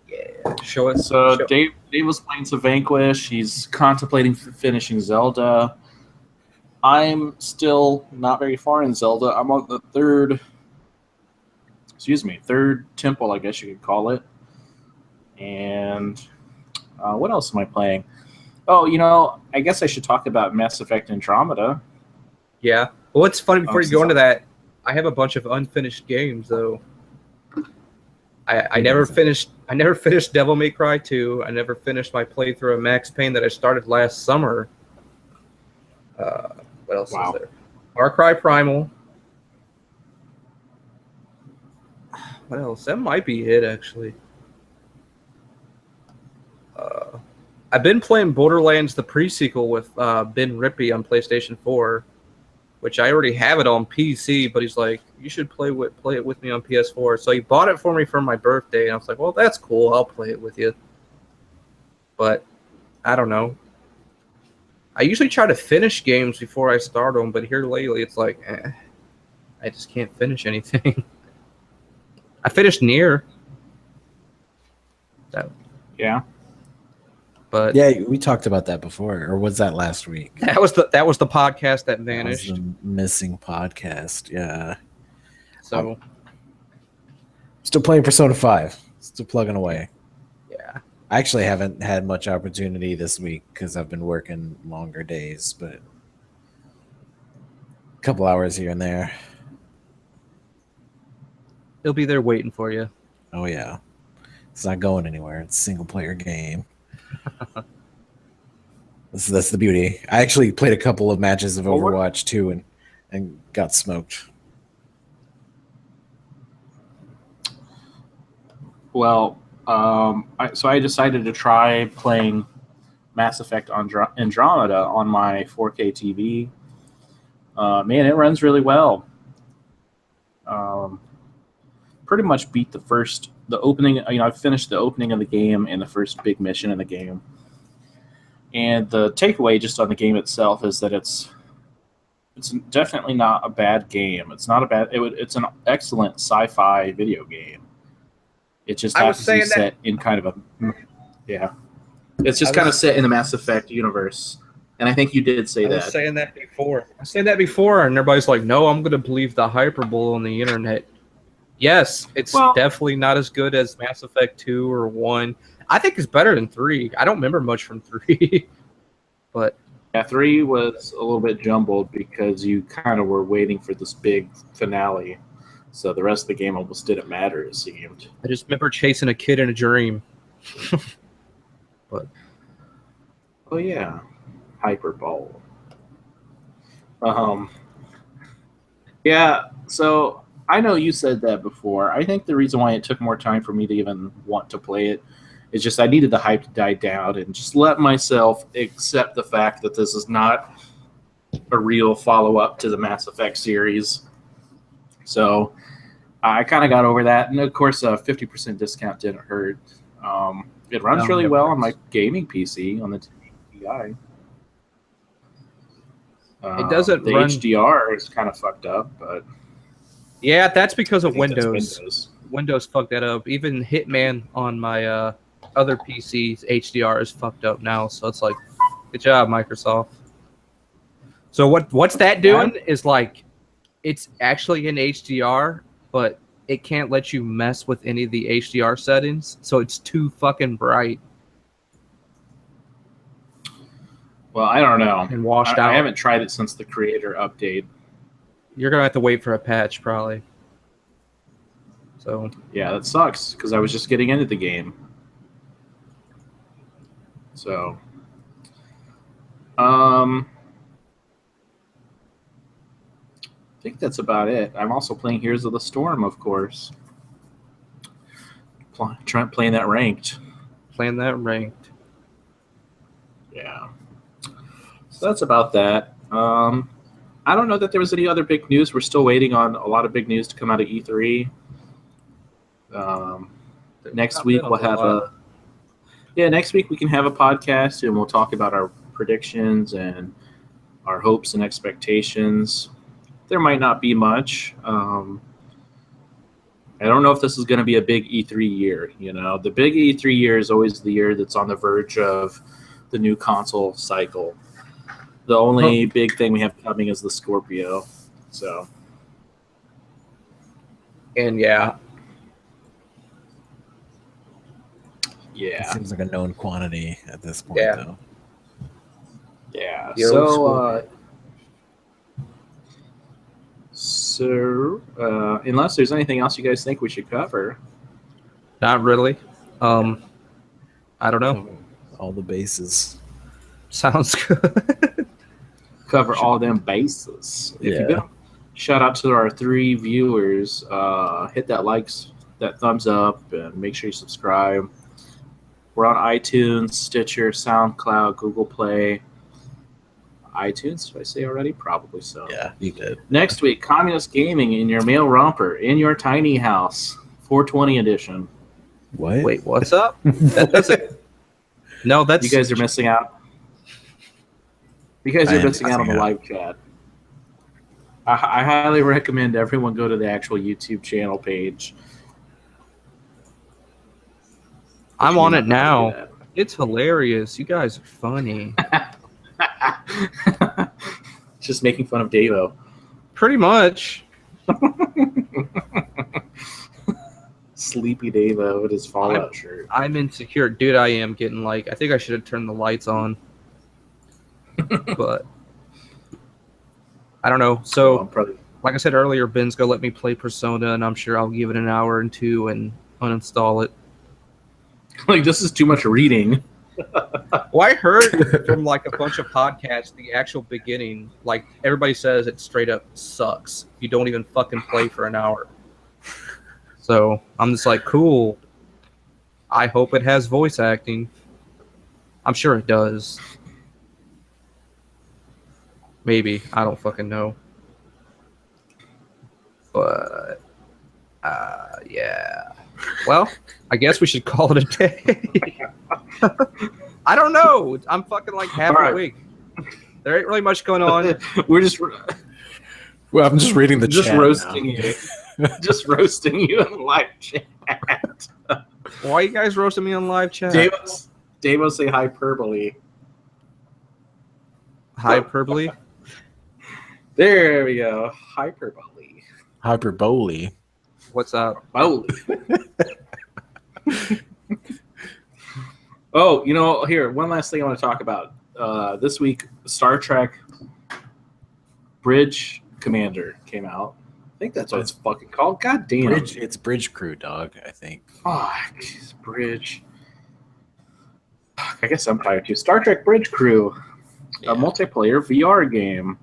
Yeah, show it. So Dave was playing some Vanquish. He's contemplating finishing Zelda. I'm still not very far in Zelda. I'm on the third temple, I guess you could call it. And what else am I playing? Oh, I guess I should talk about Mass Effect Andromeda. Yeah. Well, what's funny before you go into that, I have a bunch of unfinished games though. I never finished Devil May Cry 2. I never finished my playthrough of Max Payne that I started last summer. What else is there? Far Cry Primal. What else? That might be it, actually. I've been playing Borderlands, the pre-sequel with Ben Rippey on PlayStation 4, which I already have it on PC, but he's like, you should play it with me on PS4. So he bought it for me for my birthday, and I was like, well, that's cool. I'll play it with you. But I don't know. I usually try to finish games before I start them, but here lately it's like, I just can't finish anything. I finished Nier. Yeah. But yeah, we talked about that before, or was that last week? That was the podcast that vanished. That was the missing podcast. Yeah. So still playing Persona 5. Still plugging away. Yeah. I actually haven't had much opportunity this week because I've been working longer days, but a couple hours here and there. It'll be there waiting for you. Oh yeah. It's not going anywhere. It's a single player game. That's the beauty. I actually played a couple of matches of Overwatch too, and got smoked. Well, so I decided to try playing Mass Effect Andromeda on my 4K TV. Man, it runs really well. Pretty much beat the opening. I finished the opening of the game and the first big mission in the game. And the takeaway just on the game itself is that it's definitely not a bad game. It's not a bad. It's an excellent sci-fi video game. It just happens to be set in kind of a It's just kind of set in the Mass Effect universe. And I think you did say that. I was saying that before. And everybody's like, no, I'm going to believe the hyperbole on the internet. Yes, it's definitely not as good as Mass Effect 2 or 1. I think it's better than 3. I don't remember much from 3. But yeah, 3 was a little bit jumbled because you kind of were waiting for this big finale. So the rest of the game almost didn't matter, it seemed. I just remember chasing a kid in a dream. But oh yeah, hyperbole. Yeah, so I know you said that before. I think the reason why it took more time for me to even want to play it is just I needed the hype to die down and just let myself accept the fact that this is not a real follow-up to the Mass Effect series. So I kind of got over that. And, of course, a 50% discount didn't hurt. It runs really well on my gaming PC, on the TI. It doesn't the run... HDR is kind of fucked up, but... Yeah, that's because of Windows. Windows fucked that up. Even Hitman on my other PC's HDR is fucked up now. So it's like, good job, Microsoft. So what's that doing is like, it's actually in HDR, but it can't let you mess with any of the HDR settings. So it's too fucking bright. Well, I don't know. And washed out. I haven't tried it since the creator update. You're going to have to wait for a patch, probably. So yeah, that sucks, because I was just getting into the game. So, I think that's about it. I'm also playing Heroes of the Storm, of course. playing that ranked. Playing that ranked. Yeah. So that's about that. I don't know that there was any other big news. We're still waiting on a lot of big news to come out of E3. Next week we'll have next week we can have a podcast and we'll talk about our predictions and our hopes and expectations. There might not be much. I don't know if this is going to be a big E3 year. You know, the big E3 year is always the year that's on the verge of the new console cycle. The only big thing we have coming is the Scorpio. So, and yeah. It seems like a known quantity at this point, though. Yeah. The So, unless there's anything else you guys think we should cover. Not really. I don't know. All the bases. Sounds good. Cover all them bases. If you go, shout out to our 3 viewers. Hit that thumbs up, and make sure you subscribe. We're on iTunes, Stitcher, SoundCloud, Google Play. iTunes, did I say already? Probably so. Yeah, you did. Next week, Communist Gaming in your mail romper, in your tiny house, 420 edition. What? Wait, what's up? That doesn't... No, that's... You guys are missing out. You guys are missing out on the live chat. I highly recommend everyone go to the actual YouTube channel page. I'm on it now. It's hilarious. You guys are funny. Just making fun of Davo. Pretty much. Sleepy Davo with his Fallout shirt. I'm insecure. Dude, I am getting like... I think I should have turned the lights on. But... I don't know. So, like I said earlier, Ben's going to let me play Persona, and I'm sure I'll give it an hour or two and uninstall it. Like, this is too much reading. Well, I heard from like a bunch of podcasts the actual beginning, like everybody says it straight up sucks. You don't even fucking play for an hour. So I'm just like, cool. I hope it has voice acting. I'm sure it does. Maybe. I don't fucking know. But yeah. Well, I guess we should call it a day. I don't know. I'm fucking like half awake. There ain't really much going on. We're just... Well, I'm just reading the just chat roasting you. Just roasting you in live chat. Why are you guys roasting me on live chat? Davo say hyperbole. Hyperbole? There we go. Hyperbole. Hyperbole. What's up? Bowley. Oh, you know, here, one last thing I want to talk about. This week, Star Trek Bridge Commander came out. I think that's what it's fucking called. God damn. It's Bridge Crew, dog, I think. Fuck. Bridge. I guess I'm tired too. Star Trek Bridge Crew. A multiplayer VR game.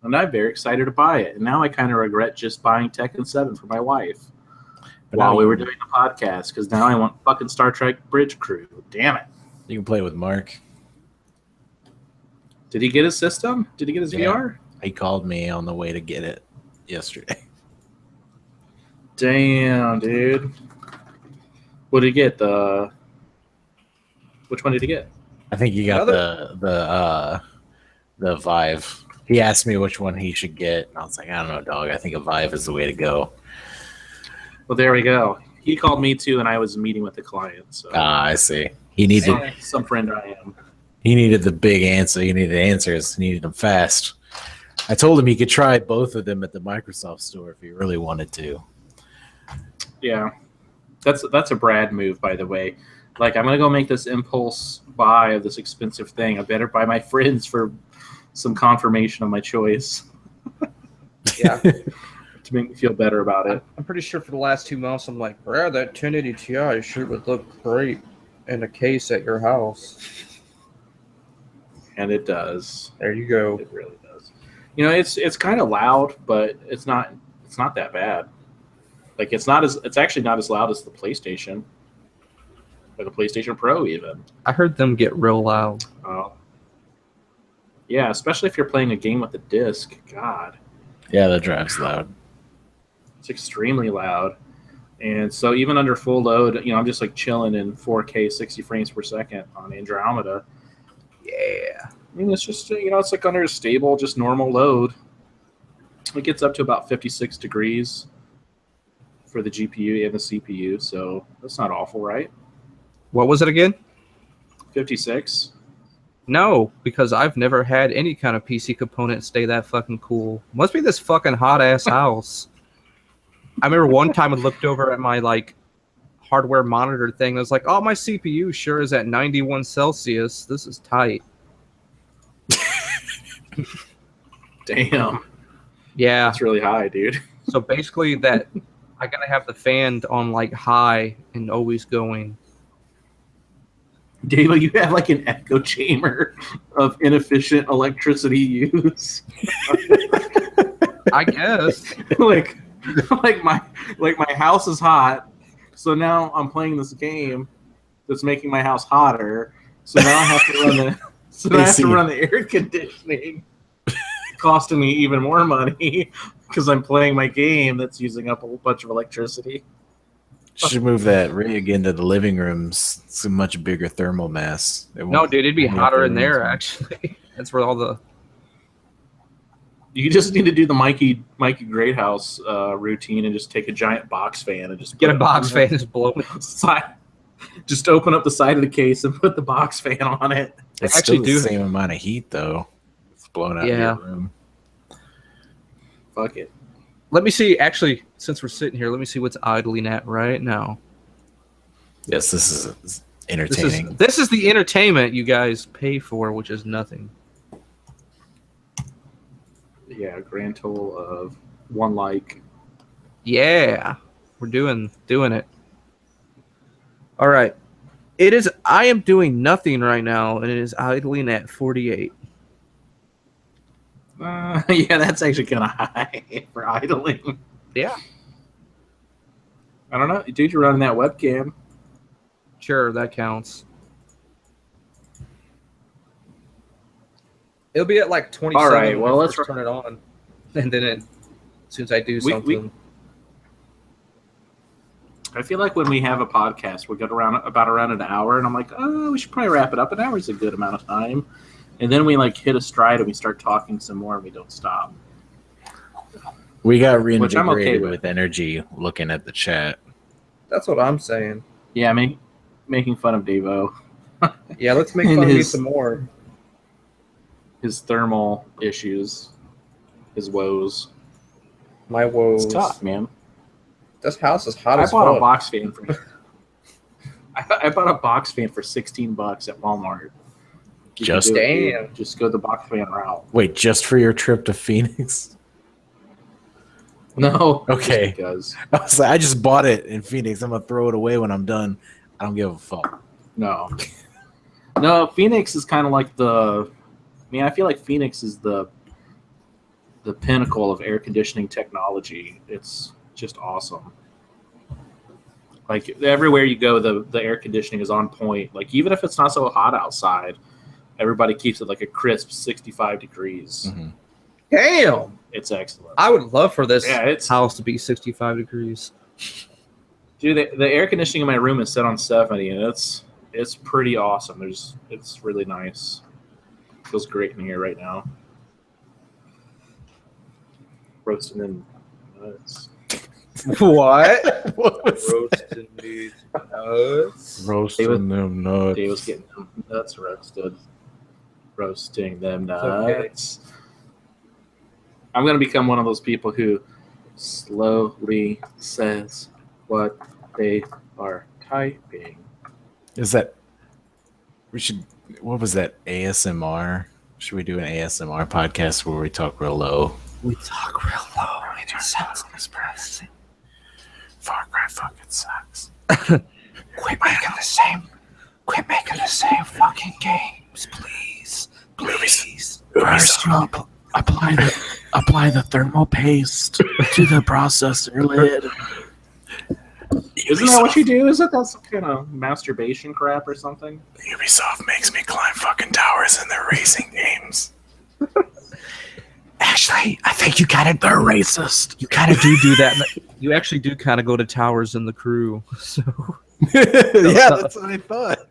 And I'm very excited to buy it. And now I kind of regret just buying Tekken 7 for my wife while we were doing the podcast, because now I want fucking Star Trek Bridge Crew. Damn it. You can play with Mark. Did he get his system? Did he get his VR? He called me on the way to get it yesterday. Damn, dude. What did he get? Which one did he get? I think he got the Vive. He asked me which one he should get, and I was like, I don't know, dog. I think a Vive is the way to go. Well, there we go. He called me too, and I was meeting with the client. So. I see. He needed some friend I am. He needed the big answer. He needed answers. He needed them fast. I told him he could try both of them at the Microsoft store if he really wanted to. Yeah, that's a Brad move, by the way. Like, I'm gonna go make this impulse buy of this expensive thing. I better buy my friends for some confirmation of my choice. Yeah. To make me feel better about it. I'm pretty sure for the last 2 months, I'm like, Brad, that 1080 Ti sure would look great in a case at your house. And it does. There you go. It really does. You know, it's kind of loud, but it's not that bad. Like it's actually not as loud as the PlayStation, or the PlayStation Pro even. I heard them get real loud. Oh. Yeah, especially if you're playing a game with a disc. God. Yeah, that drive's loud. It's extremely loud. And so even under full load, I'm just like chilling in 4K 60 frames per second on Andromeda. Yeah. I mean, it's just, it's like under a stable, just normal load. It gets up to about 56 degrees for the GPU and the CPU, so that's not awful, right? What was it again? 56. No, because I've never had any kind of PC component stay that fucking cool. Must be this fucking hot ass house. I remember one time I looked over at my like hardware monitor thing. I was like, "Oh, my CPU sure is at 91 Celsius. This is tight." Damn. Yeah, That's really high, dude. so basically, that I gotta have the fan on like high and always going. Davo, you have like an echo chamber of inefficient electricity use. I guess. like my house is hot, so now I'm playing this game that's making my house hotter. So now I have to run the air conditioning, costing me even more money because I'm playing my game that's using up a whole bunch of electricity. Should move that rig into the living rooms. It's a much bigger thermal mass. No, dude, it'd be hotter in there, actually. That's where all the... You just need to do the Mikey Greathouse routine and just take a giant box fan and just get a box fan and just blow it. Just open up the side of the case and put the box fan on it. It's actually still the same amount of heat, though. It's blowing out your room. Fuck it. Let me see, actually, since we're sitting here, let me see what's idling at right now. Yes, this is entertaining. This is the entertainment you guys pay for, which is nothing. Yeah, a grand total of 1 like. Yeah, we're doing it. All right. I am doing nothing right now, and it is idling at 48. Yeah, that's actually kind of high for idling. Yeah. I don't know. Dude, you're running that webcam. Sure, that counts. It'll be at like 27. All right, well, let's turn it on. And then as soon as I do something. I feel like when we have a podcast, we get around an hour, and I'm like, oh, we should probably wrap it up. An hour is a good amount of time. And then we like hit a stride and we start talking some more and we don't stop. We got reinvigorated with energy looking at the chat. That's what I'm saying. Yeah, making fun of Davo. Yeah, let's make fun of me some more. His thermal issues, his woes. My woes. It's tough, man. This house is hot as fuck. I bought a box fan for $16 at Walmart. Just go the box fan route. Wait, just for your trip to Phoenix? No. Okay. Because I just bought it in Phoenix. I'm gonna throw it away when I'm done. I don't give a fuck. No, Phoenix is kind of like I feel like Phoenix is the pinnacle of air conditioning technology. It's just awesome. Like everywhere you go, the air conditioning is on point. Like even if it's not so hot outside, everybody keeps it like a crisp 65 degrees. Mm-hmm. Damn, it's excellent. I would love for this house to be 65 degrees. Dude, the air conditioning in my room is set on 70, and it's pretty awesome. It's really nice. Feels great in here right now. Roasting them nuts. What? Roasting these nuts. Roasting them nuts. Dave was getting them nuts roasted. Roasting them nuts. Okay. I'm going to become one of those people who slowly says what they are typing. What was that, ASMR? Should we do an ASMR podcast where we talk real low? We talk real low. It just sounds expressive. Farcry fucking sucks. Quit making the same fucking games, please. Please. First, you apply the thermal paste to the processor lid. Isn't that what you do? Isn't that some kind of masturbation crap or something? Ubisoft makes me climb fucking towers in their racing games. Actually, I think you kind of They're racist. You kind of do that. You actually do kind of go to towers in the crew. So yeah, that's what I thought.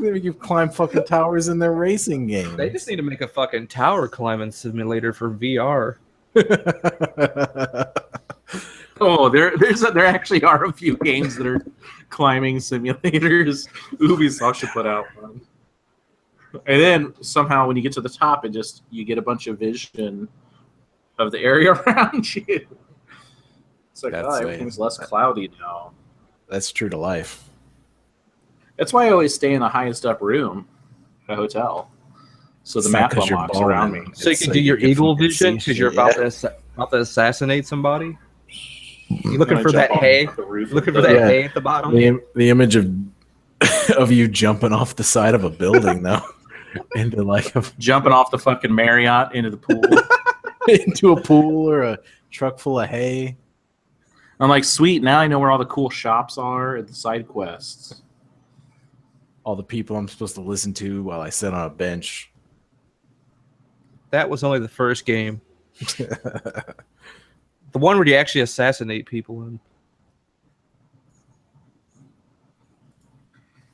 You climb fucking towers in their racing games. They just need to make a fucking tower climbing simulator for VR. Oh, there actually are a few games that are climbing simulators. Ubisoft should put out one. And then somehow when you get to the top, you get a bunch of vision of the area around you. It's like, everything's less cloudy now. That's true to life. That's why I always stay in the highest up room at a hotel. So the map unlocks around me. So you can do your eagle vision because you're about to assassinate somebody. You looking for that hay? Looking for that hay at the bottom? The image of you jumping off the side of a building, though. Into jumping off the fucking Marriott into the pool. Into a pool or a truck full of hay. I'm like, sweet, now I know where all the cool shops are and the side quests. All the people I'm supposed to listen to while I sit on a bench. That was only the first game. The one where you actually assassinate people in.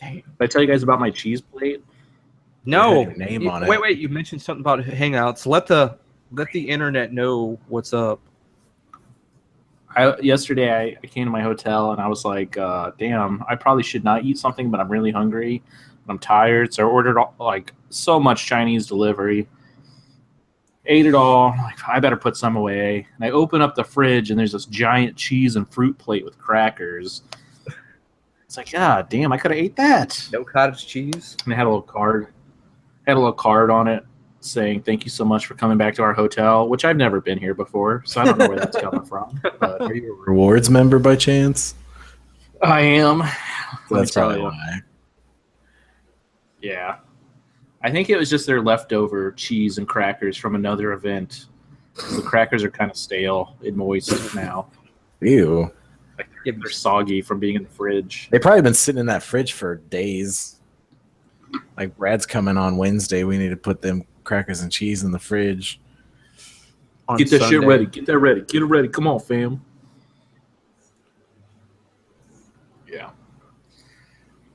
Did I tell you guys about my cheese plate? No. Name on it. Wait. You mentioned something about Hangouts. Let the internet know what's up. Yesterday I came to my hotel and I was like, damn, I probably should not eat something, but I'm really hungry. I'm tired. So I ordered like so much Chinese delivery. Ate it all. Like, I better put some away. And I open up the fridge and there's this giant cheese and fruit plate with crackers. It's like, yeah, damn, I could have ate that. No cottage cheese. And it had a little card. On it saying, thank you so much for coming back to our hotel, which I've never been here before, so I don't know where that's coming from. But are you a rewards member by chance? I am. That's probably why. Yeah. I think it was just their leftover cheese and crackers from another event. The crackers are kind of stale and moist now. Ew. Like they're soggy from being in the fridge. They've probably been sitting in that fridge for days. Like, Brad's coming on Wednesday. We need to put them crackers and cheese in the fridge. Get that shit ready. Get that ready. Get it ready. Come on, fam. Yeah.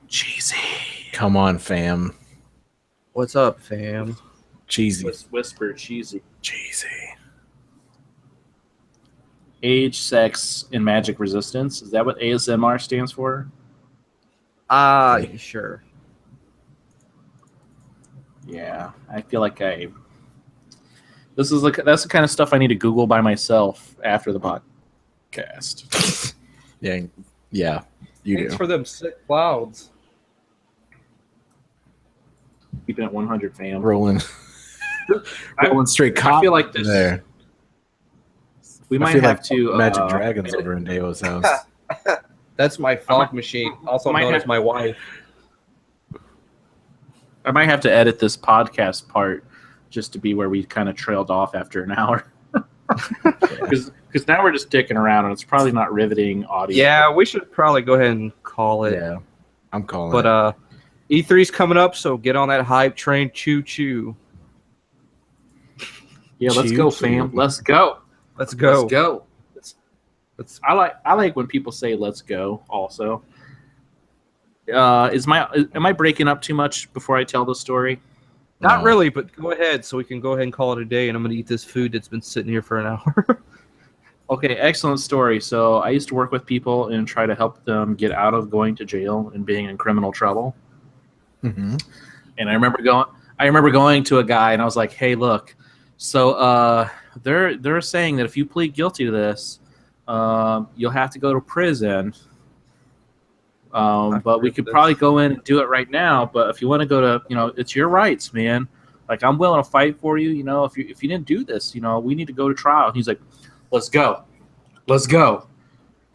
Cheesy. Come on, fam. What's up, fam? Cheesy. Whisper cheesy. Cheesy. Age, sex, and magic resistance. Is that what ASMR stands for? Sure. Yeah, I feel like that's the kind of stuff I need to Google by myself after the podcast. Yeah, you Thanks do. for them sick clouds. Keeping it 100, fam. Rolling straight cop. I feel like this. There. We might have to Magic Dragons over in Davo's house. That's my fog machine, also known as my wife. I might have to edit this podcast part just to be where we kind of trailed off after an hour. Because now we're just dicking around and it's probably not riveting audio. Yeah, we should probably go ahead and call it. Yeah, I'm calling it. But E3's coming up, so get on that hype train. Choo choo. Yeah, let's go, fam. Let's go. Let's go. Let's go. I like when people say "let's go." Also, am I breaking up too much before I tell the story? Not really, but go ahead, so we can go ahead and call it a day. And I'm going to eat this food that's been sitting here for an hour. Okay, excellent story. So I used to work with people and try to help them get out of going to jail and being in criminal trouble. Mm-hmm. And I remember going to a guy and I was like, "Hey, look, so they're saying that if you plead guilty to this, you'll have to go to prison. But we could probably go in and do it right now. But if you want to go to, it's your rights, man. Like, I'm willing to fight for you. If you didn't do this, we need to go to trial." And he's like, "Let's go. Let's go."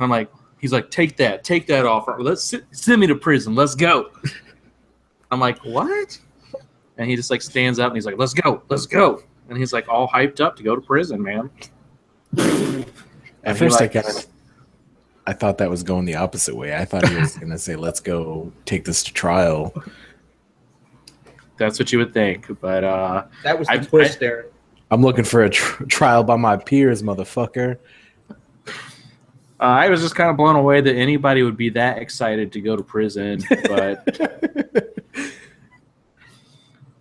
I'm like, he's like, take that offer. Let's send me to prison. Let's go. I'm like, what? And he just like stands up and he's like, let's go. And he's like all hyped up to go to prison, man. At first, I thought that was going the opposite way. I thought he was going to say, let's go take this to trial. That's what you would think, but that was the twist there. I'm looking for a trial by my peers, motherfucker. I was just kind of blown away that anybody would be that excited to go to prison, but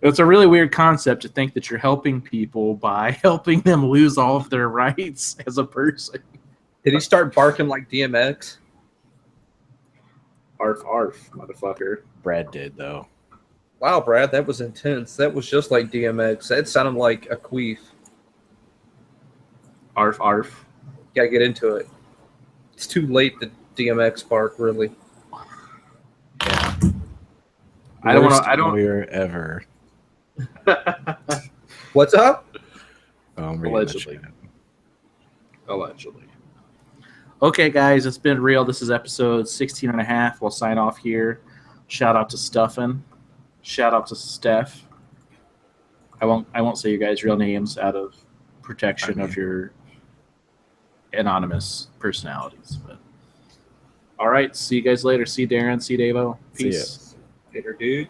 it's a really weird concept to think that you're helping people by helping them lose all of their rights as a person. Did he start barking like DMX? Arf, arf, motherfucker. Brad did, though. Wow, Brad, that was intense. That was just like DMX. That sounded like a queef. Arf, arf. Gotta get into it. It's too late to DMX bark, really. Yeah. I don't want to. I don't. Lawyer ever. What's up? Allegedly. Allegedly. Okay, guys, it's been real. This is episode 16 and a half. We'll sign off here. Shout out to Stuffin'. Shout out to Steph. I won't say you guys' real names out of protection of your anonymous personalities. But all right, see you guys later. See Darren. See Davo. Peace. Later, dude.